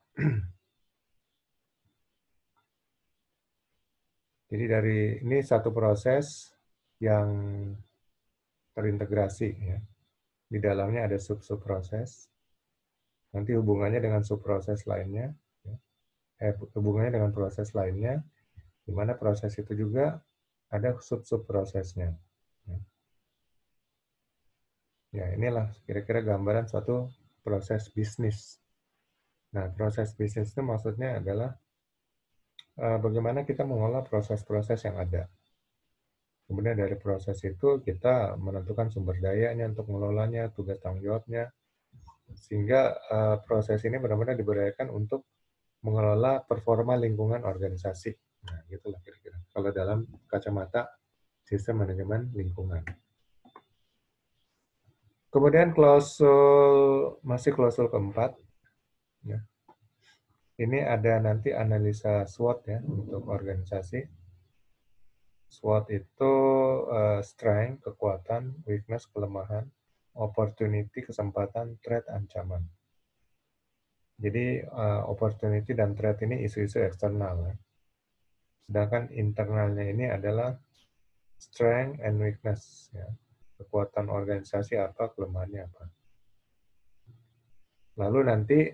Jadi dari ini satu proses yang terintegrasi ya. Di dalamnya ada sub-sub proses. Nanti hubungannya dengan sub-proses lainnya. Ya. Hubungannya dengan proses lainnya, di mana proses itu juga ada sub-sub prosesnya. Ya. Ya, inilah kira-kira gambaran suatu proses bisnis. Nah, proses bisnis itu maksudnya adalah bagaimana kita mengolah proses-proses yang ada. Kemudian dari proses itu kita menentukan sumber dayanya untuk mengelolanya, tugas tanggung jawabnya, sehingga proses ini benar-benar diberdayakan untuk mengelola performa lingkungan organisasi. Nah, gitulah kira-kira. Kalau dalam kacamata sistem manajemen lingkungan. Kemudian masih klausul keempat. Ya. Ini ada nanti analisa SWOT ya untuk organisasi. SWOT itu strength, kekuatan, weakness, kelemahan, opportunity, kesempatan, threat, ancaman. Jadi opportunity dan threat ini isu-isu eksternal. Ya. Sedangkan internalnya ini adalah strength and weakness. Ya. Kekuatan organisasi apa, kelemahannya apa. Lalu nanti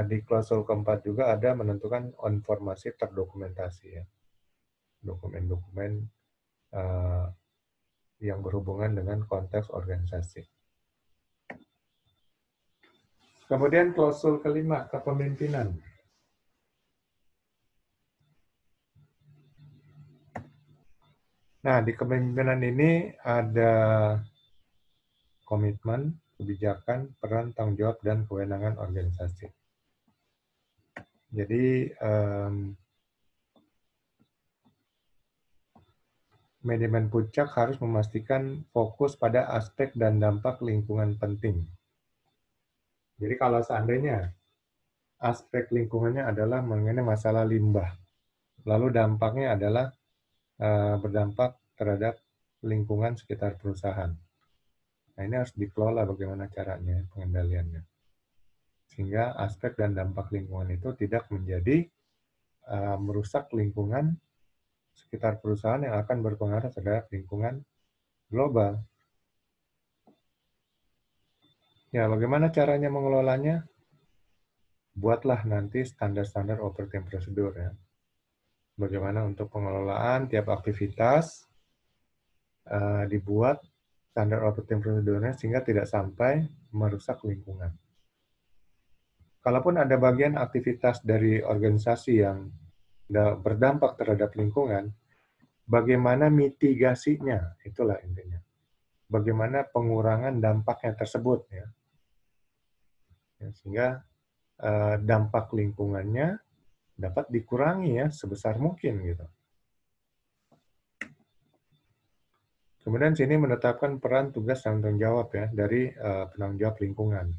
di klausul keempat juga ada menentukan informasi terdokumentasi ya. Dokumen-dokumen yang berhubungan dengan konteks organisasi. Kemudian klausul kelima, kepemimpinan. Nah, di kepemimpinan ini ada komitmen, kebijakan, peran, tanggung jawab, dan kewenangan organisasi. Jadi, manajemen puncak harus memastikan fokus pada aspek dan dampak lingkungan penting. Jadi kalau seandainya aspek lingkungannya adalah mengenai masalah limbah, lalu dampaknya adalah berdampak terhadap lingkungan sekitar perusahaan. Nah, ini harus dikelola bagaimana caranya pengendaliannya. Sehingga aspek dan dampak lingkungan itu tidak menjadi merusak lingkungan sekitar perusahaan yang akan berpengaruh terhadap lingkungan global. Ya, bagaimana caranya mengelolanya? Buatlah nanti standar-standar operating procedure ya. Bagaimana untuk pengelolaan tiap aktivitas dibuat standar operating procedure-nya sehingga tidak sampai merusak lingkungan. Kalaupun ada bagian aktivitas dari organisasi yang berdampak terhadap lingkungan, bagaimana mitigasinya? Itulah intinya. Bagaimana pengurangan dampaknya tersebut ya. Sehingga dampak lingkungannya dapat dikurangi ya sebesar mungkin gitu. Kemudian sini menetapkan peran, tugas, dan tanggung jawab ya dari penanggung jawab lingkungan.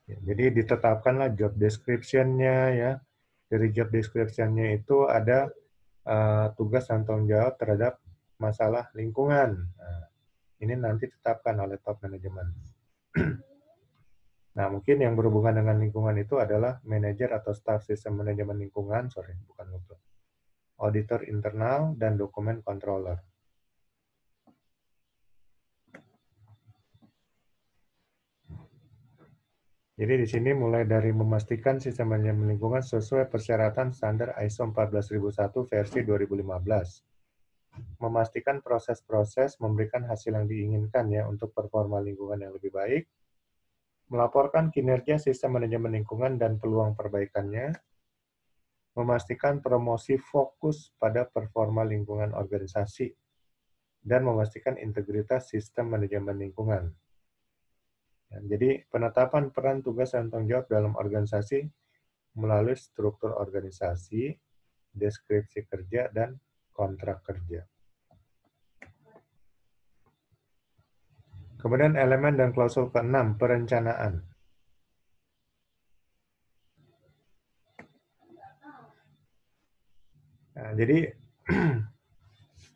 Ya, jadi ditetapkanlah job description-nya ya. Dari job description-nya itu ada tugas dan tanggung jawab terhadap masalah lingkungan. Nah, ini nanti ditetapkan oleh top manajemen. Nah, mungkin yang berhubungan dengan lingkungan itu adalah manajer atau staff sistem manajemen lingkungan, bukan mutu. auditor internal, dan dokumen controller. Jadi di sini mulai dari memastikan sistem manajemen lingkungan sesuai persyaratan standar ISO 14001 versi 2015. Memastikan proses-proses memberikan hasil yang diinginkan ya untuk performa lingkungan yang lebih baik. Melaporkan kinerja sistem manajemen lingkungan dan peluang perbaikannya. Memastikan promosi fokus pada performa lingkungan organisasi. Dan memastikan integritas sistem manajemen lingkungan. Jadi penetapan peran, tugas, dan tanggung jawab dalam organisasi melalui struktur organisasi, deskripsi kerja, dan kontrak kerja. Kemudian elemen dan klausul ke-6, perencanaan. Nah, jadi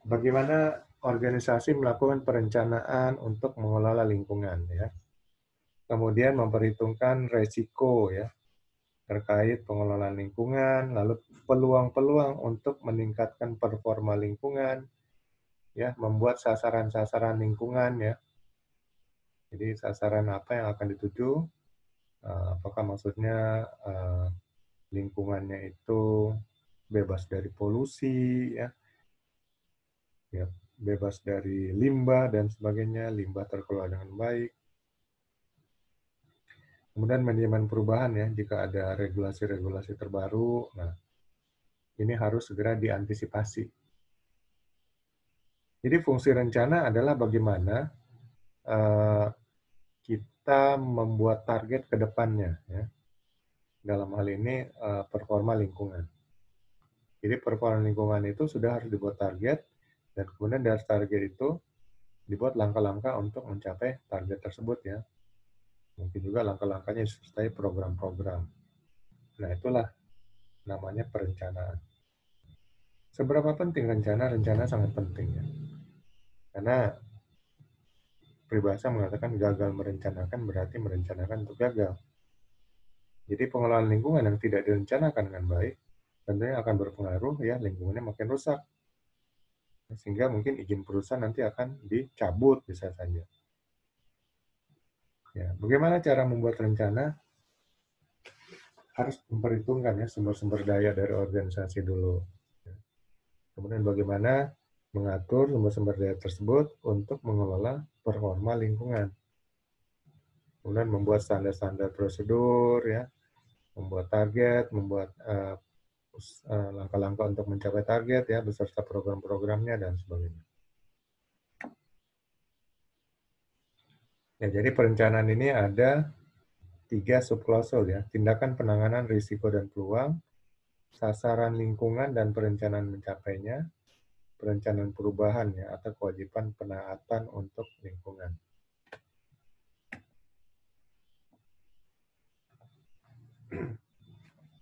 bagaimana organisasi melakukan perencanaan untuk mengelola lingkungan ya. Kemudian memperhitungkan resiko ya terkait pengelolaan lingkungan, lalu peluang-peluang untuk meningkatkan performa lingkungan, ya, membuat sasaran-sasaran lingkungan ya. Jadi sasaran apa yang akan dituju? Apakah maksudnya lingkungannya itu bebas dari polusi ya, bebas dari limbah dan sebagainya, limbah terkelola dengan baik. Kemudian manajemen perubahan ya, jika ada regulasi-regulasi terbaru, nah ini harus segera diantisipasi. Jadi fungsi rencana adalah bagaimana kita membuat target ke depannya ya. Dalam hal ini performa lingkungan. Jadi performa lingkungan itu sudah harus dibuat target, dan kemudian dari target itu dibuat langkah-langkah untuk mencapai target tersebut ya. Mungkin juga langkah-langkahnya disertai program-program. Nah itulah namanya perencanaan. Seberapa penting rencana? Rencana sangat penting ya. Karena peribahasa mengatakan gagal merencanakan berarti merencanakan untuk gagal. Jadi pengelolaan lingkungan yang tidak direncanakan dengan baik tentunya akan berpengaruh ya, lingkungannya makin rusak. Sehingga mungkin izin perusahaan nanti akan dicabut bisa saja. Ya, bagaimana cara membuat rencana? Harus memperhitungkan ya sumber-sumber daya dari organisasi dulu. Kemudian bagaimana mengatur sumber-sumber daya tersebut untuk mengelola performa lingkungan. Kemudian membuat standar-standar prosedur ya, membuat target, membuat langkah-langkah untuk mencapai target ya beserta program-programnya dan sebagainya. Ya, jadi perencanaan ini ada 3 subklausul ya, tindakan penanganan risiko dan peluang, sasaran lingkungan dan perencanaan mencapainya, perencanaan perubahan ya atau kewajiban penaatan untuk lingkungan.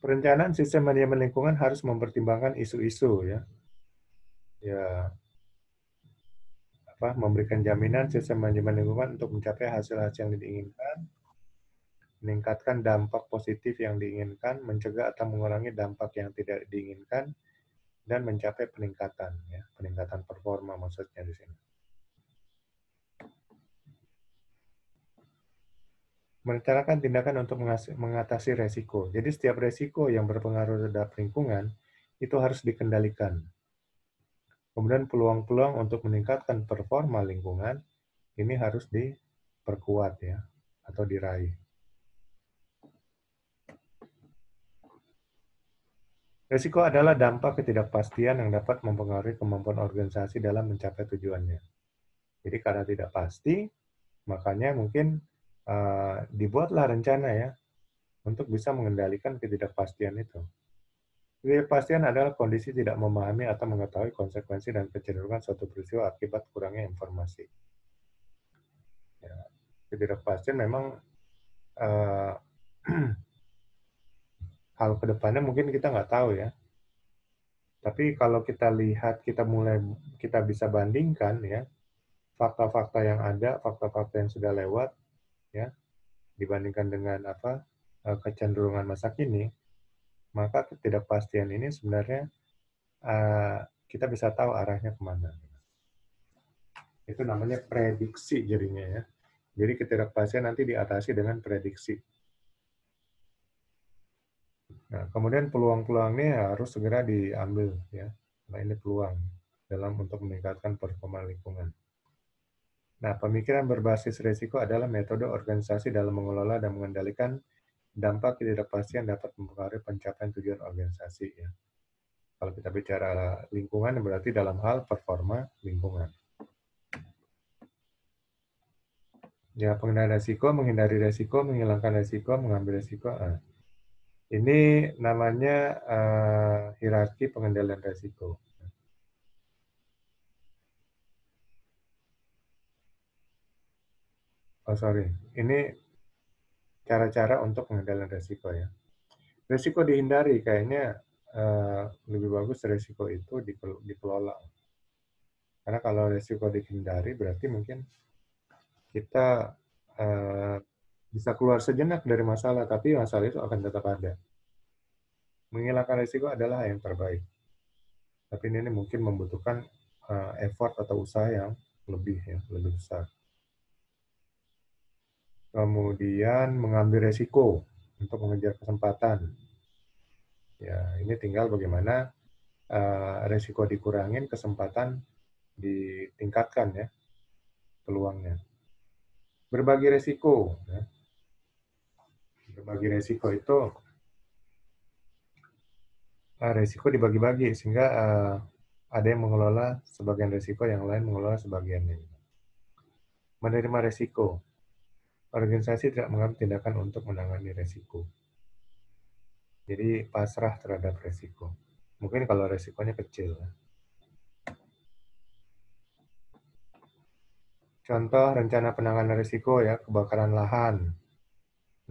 Perencanaan sistem manajemen lingkungan harus mempertimbangkan isu-isu ya. Ya, memberikan jaminan sistem manajemen lingkungan untuk mencapai hasil-hasil yang diinginkan, meningkatkan dampak positif yang diinginkan, mencegah atau mengurangi dampak yang tidak diinginkan, dan mencapai peningkatan ya, peningkatan performa maksudnya di sini. Merencanakan tindakan untuk mengatasi resiko. Jadi setiap resiko yang berpengaruh terhadap lingkungan itu harus dikendalikan. Kemudian peluang-peluang untuk meningkatkan performa lingkungan ini harus diperkuat ya atau diraih. Resiko adalah dampak ketidakpastian yang dapat mempengaruhi kemampuan organisasi dalam mencapai tujuannya. Jadi karena tidak pasti, makanya mungkin dibuatlah rencana ya untuk bisa mengendalikan ketidakpastian itu. Ketidakpastian adalah kondisi tidak memahami atau mengetahui konsekuensi dan kecenderungan suatu peristiwa akibat kurangnya informasi. Ya, ketidakpastian memang hal kedepannya mungkin kita nggak tahu ya. Tapi kalau kita lihat, kita bisa bandingkan ya, fakta-fakta yang ada, fakta-fakta yang sudah lewat, ya, dibandingkan dengan kecenderungan masa kini, maka ketidakpastian ini sebenarnya kita bisa tahu arahnya kemana. Itu namanya prediksi jadinya ya. Jadi ketidakpastian nanti diatasi dengan prediksi. Nah, kemudian peluang-peluangnya harus segera diambil ya. Nah, ini peluang dalam untuk meningkatkan performa lingkungan. Nah, pemikiran berbasis risiko adalah metode organisasi dalam mengelola dan mengendalikan dampak ketidakpastian dapat mempengaruhi pencapaian tujuan organisasi ya. Kalau kita bicara lingkungan berarti dalam hal performa lingkungan. Ya, pengendalian risiko, menghindari risiko, menghilangkan risiko, mengambil risiko. Nah, ini namanya hierarki pengendalian risiko. Oh, sorry. Ini cara-cara untuk pengendalian risiko ya. Risiko dihindari, kayaknya lebih bagus risiko itu dikelola. Karena kalau risiko dihindari berarti mungkin kita bisa keluar sejenak dari masalah, tapi masalah itu akan tetap ada. Menghilangkan risiko adalah yang terbaik. Tapi ini mungkin membutuhkan effort atau usaha yang lebih besar. Kemudian mengambil risiko untuk mengejar kesempatan. Ya, ini tinggal bagaimana risiko dikurangin, kesempatan ditingkatkan ya, peluangnya. Berbagi risiko. Ya. Berbagi risiko itu risiko dibagi-bagi sehingga ada yang mengelola sebagian risiko, yang lain mengelola sebagiannya. Menerima risiko. Organisasi tidak mengambil tindakan untuk menangani risiko. Jadi pasrah terhadap risiko. Mungkin kalau risikonya kecil. Contoh rencana penanganan risiko ya, kebakaran lahan.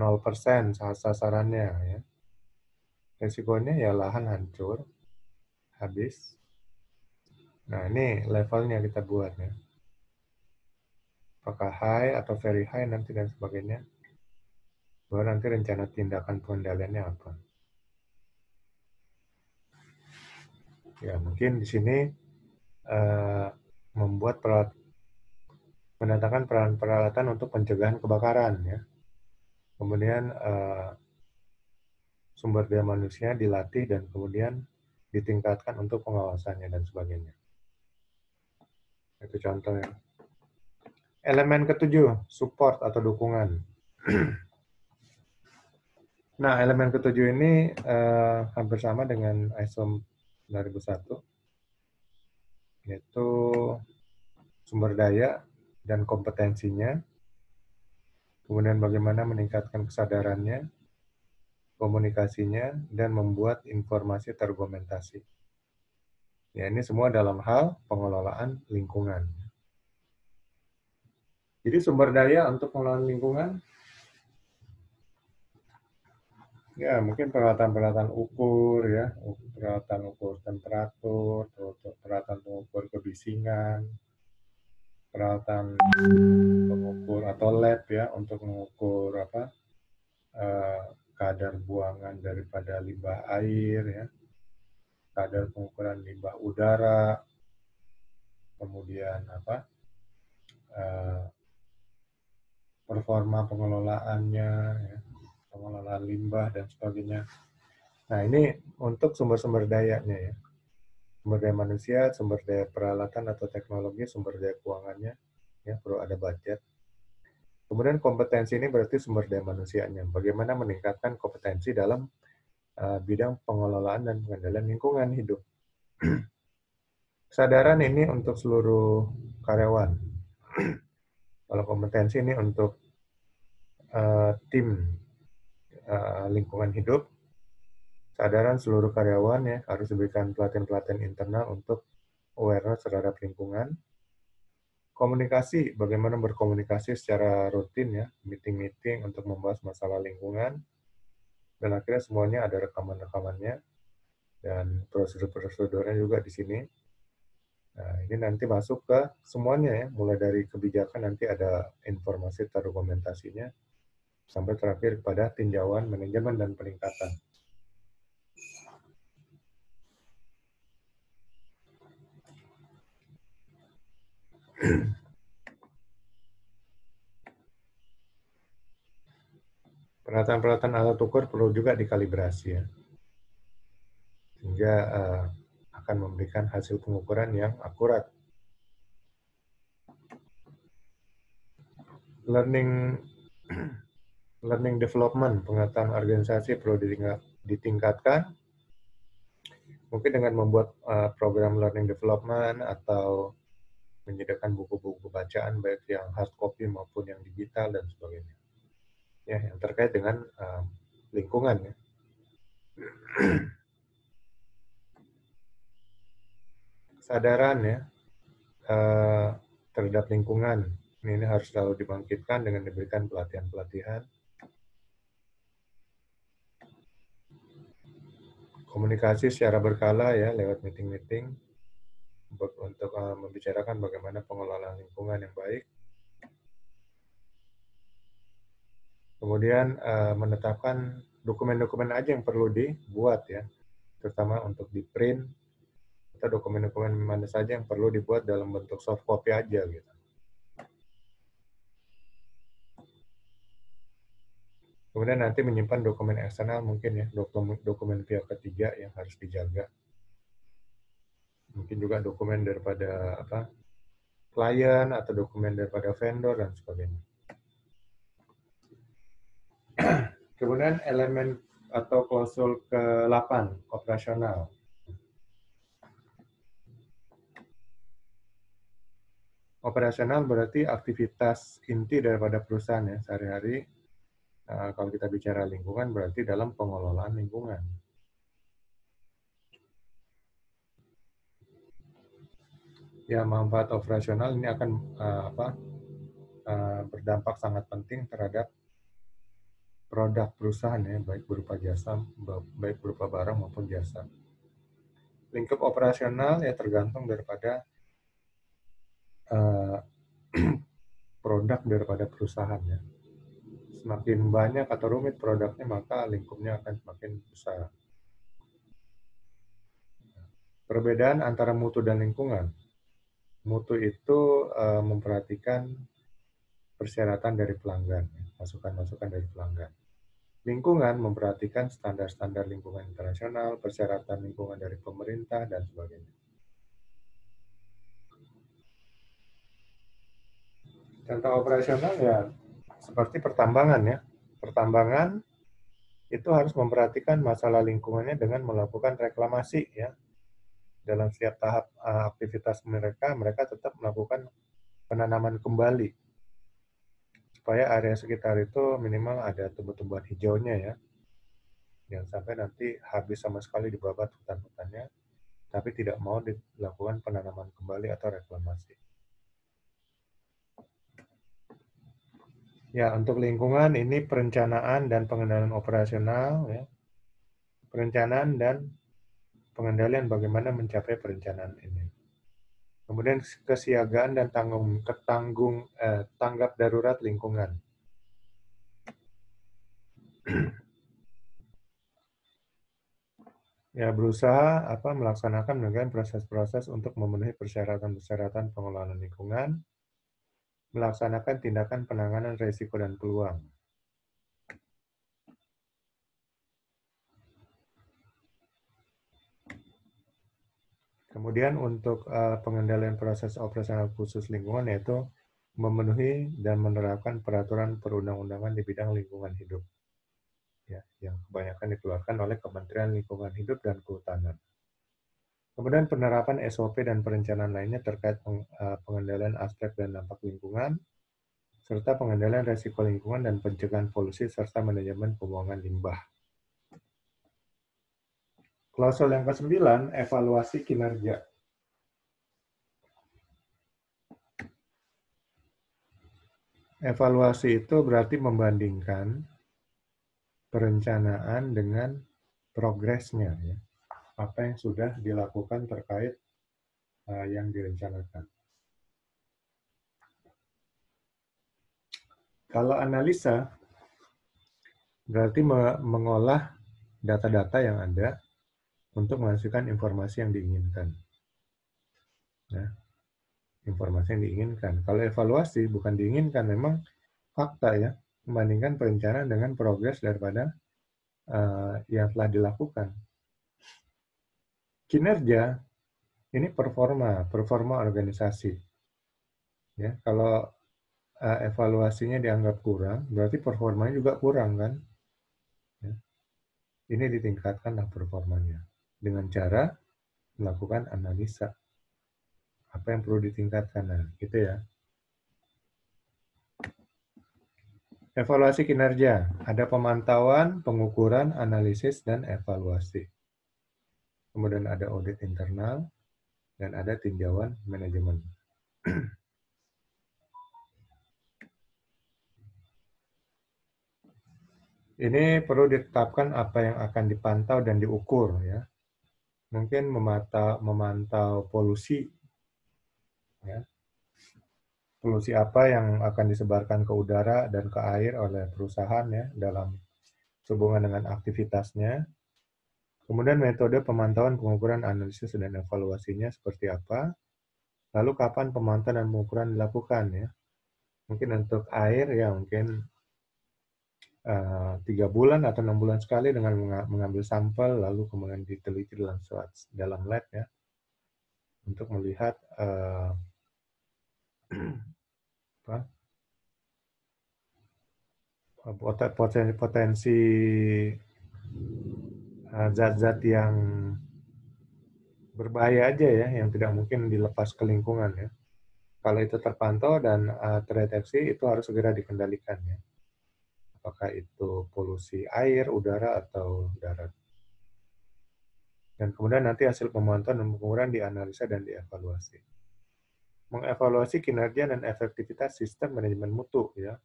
0% sasarannya ya. Risikonya ya lahan hancur, habis. Nah, ini levelnya kita buat ya. Apakah high atau very high nanti dan sebagainya. Baru nanti rencana tindakan pengendaliannya apa. Ya, mungkin di sini membuat mendatangkan peralatan untuk pencegahan kebakaran ya. Kemudian sumber daya manusia dilatih dan kemudian ditingkatkan untuk pengawasannya dan sebagainya. Itu contohnya. Elemen ketujuh, support atau dukungan. Nah, elemen ketujuh ini hampir sama dengan ISO 2001, yaitu sumber daya dan kompetensinya, kemudian bagaimana meningkatkan kesadarannya, komunikasinya, dan membuat informasi terargumentasi. Ya, ini semua dalam hal pengelolaan lingkungan. Jadi sumber daya untuk pengelolaan lingkungan, ya mungkin peralatan-peralatan ukur, ya, peralatan ukur temperatur, peralatan pengukur kebisingan, peralatan pengukur atau lab ya untuk mengukur kadar buangan daripada limbah air ya, kadar pengukuran limbah udara, kemudian performa pengelolaannya, ya, pengelolaan limbah dan sebagainya. Nah ini untuk sumber-sumber dayanya ya, sumber daya manusia, sumber daya peralatan atau teknologi, sumber daya keuangannya, ya perlu ada budget. Kemudian kompetensi ini berarti sumber daya manusianya. Bagaimana meningkatkan kompetensi dalam bidang pengelolaan dan pengendalian lingkungan hidup. Kesadaran ini untuk seluruh karyawan. Kalau kompetensi ini untuk tim lingkungan hidup, kesadaran seluruh karyawan ya harus diberikan pelatihan-pelatihan internal untuk awareness terhadap lingkungan. Komunikasi, bagaimana berkomunikasi secara rutin ya, meeting-meeting untuk membahas masalah lingkungan. Dan akhirnya semuanya ada rekaman-rekamannya dan prosedur-prosedurnya juga di sini. Nah, ini nanti masuk ke semuanya ya, mulai dari kebijakan nanti ada informasi terdokumentasinya, sampai terakhir kepada tinjauan, manajemen, dan peningkatan. Peralatan-peralatan alat ukur perlu juga dikalibrasi ya, sehingga akan memberikan hasil pengukuran yang akurat. Learning development, pengetahuan organisasi perlu ditingkatkan, mungkin dengan membuat program learning development atau menyediakan buku-buku bacaan baik yang hard copy maupun yang digital dan sebagainya. Ya, yang terkait dengan lingkungan ya. Kesadaran ya terhadap lingkungan ini harus selalu dibangkitkan dengan diberikan pelatihan-pelatihan. Komunikasi secara berkala ya lewat meeting-meeting untuk membicarakan bagaimana pengelolaan lingkungan yang baik. Kemudian menetapkan dokumen-dokumen aja yang perlu dibuat ya, terutama untuk di print atau dokumen-dokumen mana saja yang perlu dibuat dalam bentuk soft copy aja gitu. Kemudian nanti menyimpan dokumen eksternal mungkin ya, dokumen pihak ketiga yang harus dijaga. Mungkin juga dokumen daripada klien atau dokumen daripada vendor dan sebagainya. Kemudian elemen atau klausul ke-8, operasional. Operasional berarti aktivitas inti daripada perusahaan ya, sehari-hari. Kalau kita bicara lingkungan berarti dalam pengelolaan lingkungan. Ya, manfaat operasional ini akan berdampak sangat penting terhadap produk perusahaan ya, baik berupa jasa, baik berupa barang maupun jasa. Lingkup operasional ya tergantung daripada produk daripada perusahaan ya. Semakin banyak atau rumit produknya, maka lingkupnya akan semakin besar. Perbedaan antara mutu dan lingkungan. Mutu itu memperhatikan persyaratan dari pelanggan, masukan-masukan dari pelanggan. Lingkungan memperhatikan standar-standar lingkungan internasional, persyaratan lingkungan dari pemerintah, dan sebagainya. Contoh operasional ya seperti pertambangan ya. Pertambangan itu harus memperhatikan masalah lingkungannya dengan melakukan reklamasi ya. Dalam setiap tahap aktivitas mereka tetap melakukan penanaman kembali supaya area sekitar itu minimal ada tumbuh-tumbuhan hijaunya ya. Jangan sampai nanti habis sama sekali dibabat hutan-hutannya, tapi tidak mau dilakukan penanaman kembali atau reklamasi. Ya, untuk lingkungan ini perencanaan dan pengendalian operasional ya. Perencanaan dan pengendalian bagaimana mencapai perencanaan ini. Kemudian kesiagaan dan tanggap darurat lingkungan. Ya, berusaha melaksanakan dengan proses-proses untuk memenuhi persyaratan-persyaratan pengelolaan lingkungan, melaksanakan tindakan penanganan risiko dan peluang. Kemudian untuk pengendalian proses operasional khusus lingkungan yaitu memenuhi dan menerapkan peraturan perundang-undangan di bidang lingkungan hidup, ya, yang kebanyakan dikeluarkan oleh Kementerian Lingkungan Hidup dan Kehutanan. Kemudian penerapan SOP dan perencanaan lainnya terkait pengendalian aspek dan dampak lingkungan, serta pengendalian risiko lingkungan dan pencegahan polusi serta manajemen pembuangan limbah. Klausul yang ke-9, evaluasi kinerja. Evaluasi itu berarti membandingkan perencanaan dengan progresnya, ya. Apa yang sudah dilakukan terkait yang direncanakan. Kalau analisa, berarti mengolah data-data yang ada untuk menghasilkan informasi yang diinginkan. Ya. informasi yang diinginkan. Kalau evaluasi bukan diinginkan, memang fakta ya, membandingkan perencanaan dengan progres daripada yang telah dilakukan. Kinerja ini performa organisasi. Ya, kalau evaluasinya dianggap kurang, berarti performanya juga kurang kan? Ya. Ini ditingkatkanlah performanya dengan cara melakukan analisa. Apa yang perlu ditingkatkan? Nah, gitu ya. Evaluasi kinerja. Ada pemantauan, pengukuran, analisis, dan evaluasi. Kemudian ada audit internal, dan ada tinjauan manajemen. Ini perlu ditetapkan apa yang akan dipantau dan diukur ya. Mungkin memantau polusi ya. Polusi apa yang akan disebarkan ke udara dan ke air oleh perusahaan ya dalam sehubungan dengan aktivitasnya. Kemudian metode pemantauan, pengukuran, analisis, dan evaluasinya seperti apa. Lalu kapan pemantauan dan pengukuran dilakukan ya. Mungkin untuk air ya mungkin 3 bulan atau 6 bulan sekali dengan mengambil sampel lalu kemudian diteliti dalam lab ya untuk melihat potensi zat-zat yang berbahaya aja ya yang tidak mungkin dilepas ke lingkungan ya. Kalau itu terpantau dan terdeteksi itu harus segera dikendalikan ya. Apakah itu polusi air, udara atau darat. Dan kemudian nanti hasil pemantauan dan pengukuran dianalisa dan dievaluasi. Mengevaluasi kinerja dan efektivitas sistem manajemen mutu ya.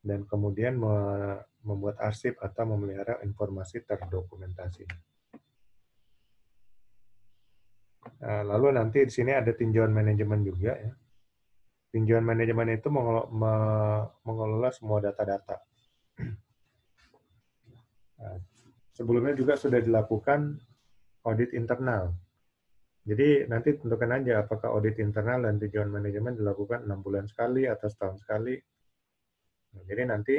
Dan kemudian membuat arsip atau memelihara informasi terdokumentasi. Nah, lalu nanti di sini ada tinjauan manajemen juga ya. Tinjauan manajemen itu mengelola semua data-data. Nah, sebelumnya juga sudah dilakukan audit internal. Jadi nanti tentukan aja apakah audit internal dan tinjauan manajemen dilakukan 6 bulan sekali atau setahun sekali. Nah, jadi nanti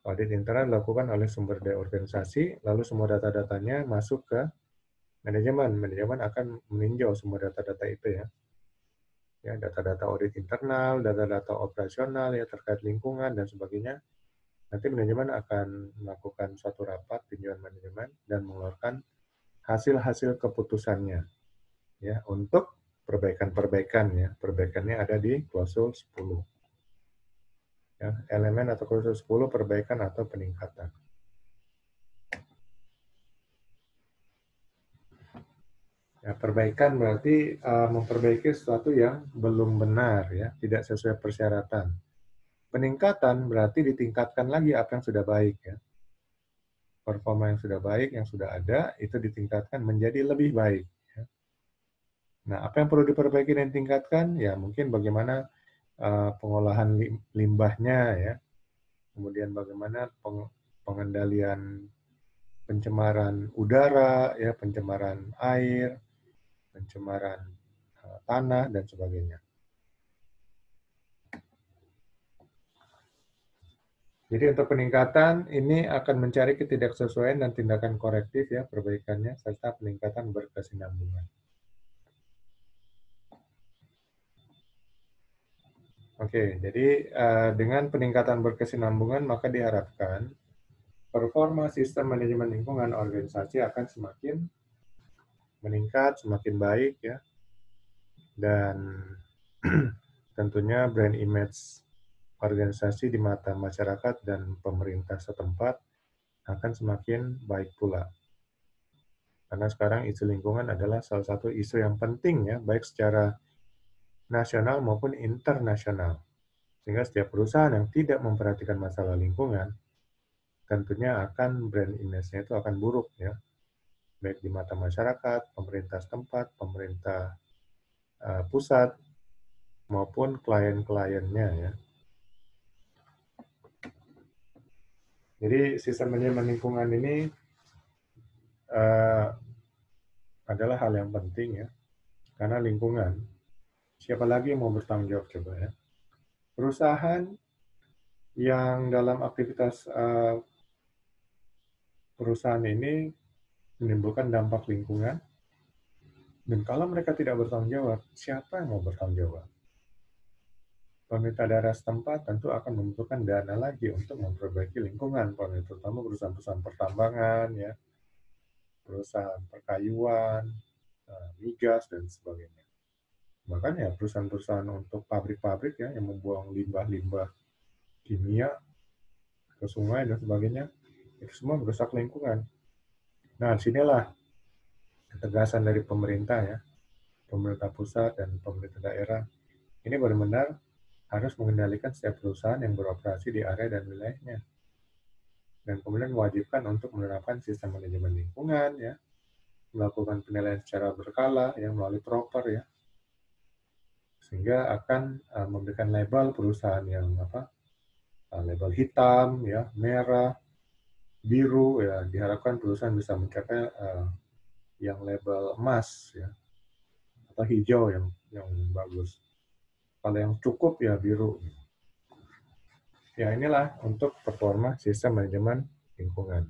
audit internal dilakukan oleh sumber daya organisasi, lalu semua data-datanya masuk ke manajemen. Manajemen akan meninjau semua data-data itu ya. Ya, data-data audit internal, data-data operasional ya terkait lingkungan dan sebagainya. Nanti manajemen akan melakukan suatu rapat tinjauan manajemen dan mengeluarkan hasil-hasil keputusannya ya untuk perbaikan-perbaikan ya. Perbaikannya ada di klausul 10. Ya, elemen atau klausul 10 perbaikan atau peningkatan. Ya, perbaikan berarti memperbaiki sesuatu yang belum benar ya, tidak sesuai persyaratan. Peningkatan berarti ditingkatkan lagi apa yang sudah baik ya. Performa yang sudah baik, yang sudah ada, itu ditingkatkan menjadi lebih baik. Ya. Nah, apa yang perlu diperbaiki dan ditingkatkan? Ya, mungkin bagaimana pengolahan limbahnya ya, kemudian bagaimana pengendalian pencemaran udara, ya, pencemaran air, pencemaran tanah dan sebagainya. Jadi untuk peningkatan ini akan mencari ketidaksesuaian dan tindakan korektif ya perbaikannya serta peningkatan berkesinambungan. Oke, jadi dengan peningkatan berkesinambungan maka diharapkan performa sistem manajemen lingkungan organisasi akan semakin meningkat, semakin baik ya, dan tentunya brand image organisasi di mata masyarakat dan pemerintah setempat akan semakin baik pula. Karena sekarang isu lingkungan adalah salah satu isu yang penting ya, baik secara nasional maupun internasional. Sehingga setiap perusahaan yang tidak memperhatikan masalah lingkungan, tentunya akan brand image-nya itu akan buruk ya. Baik di mata masyarakat, pemerintah setempat, pemerintah pusat, maupun klien-kliennya ya. Jadi sistem manajemen lingkungan ini adalah hal yang penting ya, karena lingkungan Siapa lagi yang mau bertanggung jawab coba ya? Perusahaan yang dalam aktivitas perusahaan ini menimbulkan dampak lingkungan, dan kalau mereka tidak bertanggung jawab, siapa yang mau bertanggung jawab? Pemerintah daerah setempat tentu akan membutuhkan dana lagi untuk memperbaiki lingkungan, terutama perusahaan-perusahaan pertambangan, ya, perusahaan perkayuan, migas, dan sebagainya. Bahkan ya perusahaan-perusahaan untuk pabrik-pabrik ya yang membuang limbah-limbah kimia ke sungai dan sebagainya, itu semua merusak lingkungan. Nah, disinilah ketegasan dari pemerintah ya, pemerintah pusat dan pemerintah daerah. Ini benar-benar harus mengendalikan setiap perusahaan yang beroperasi di area dan wilayahnya. Dan kemudian mewajibkan untuk menerapkan sistem manajemen lingkungan ya, melakukan penilaian secara berkala yang melalui proper ya, sehingga akan memberikan label perusahaan yang label hitam ya, merah, biru ya, diharapkan perusahaan bisa mencapai yang label emas ya, atau hijau yang bagus. Kalau yang cukup ya biru. Ya inilah untuk performa sistem manajemen lingkungan.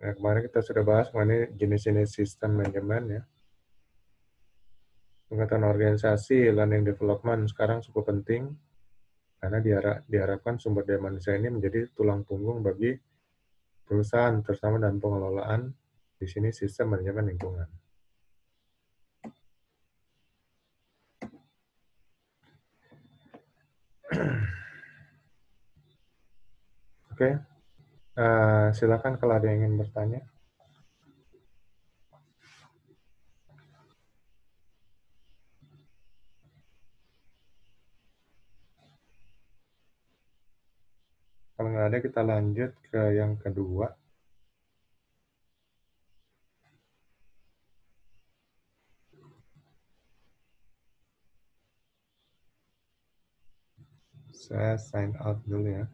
Nah, kemarin kita sudah bahas mengenai jenis-jenis sistem manajemen ya. Pengetahuan organisasi, learning development sekarang cukup penting karena diharapkan sumber daya manusia ini menjadi tulang punggung bagi perusahaan, terutama dalam pengelolaan di sini sistem manajemen lingkungan. Oke, silakan kalau ada yang ingin bertanya. Kalau nggak ada, kita lanjut ke yang kedua. Saya sign out dulu ya.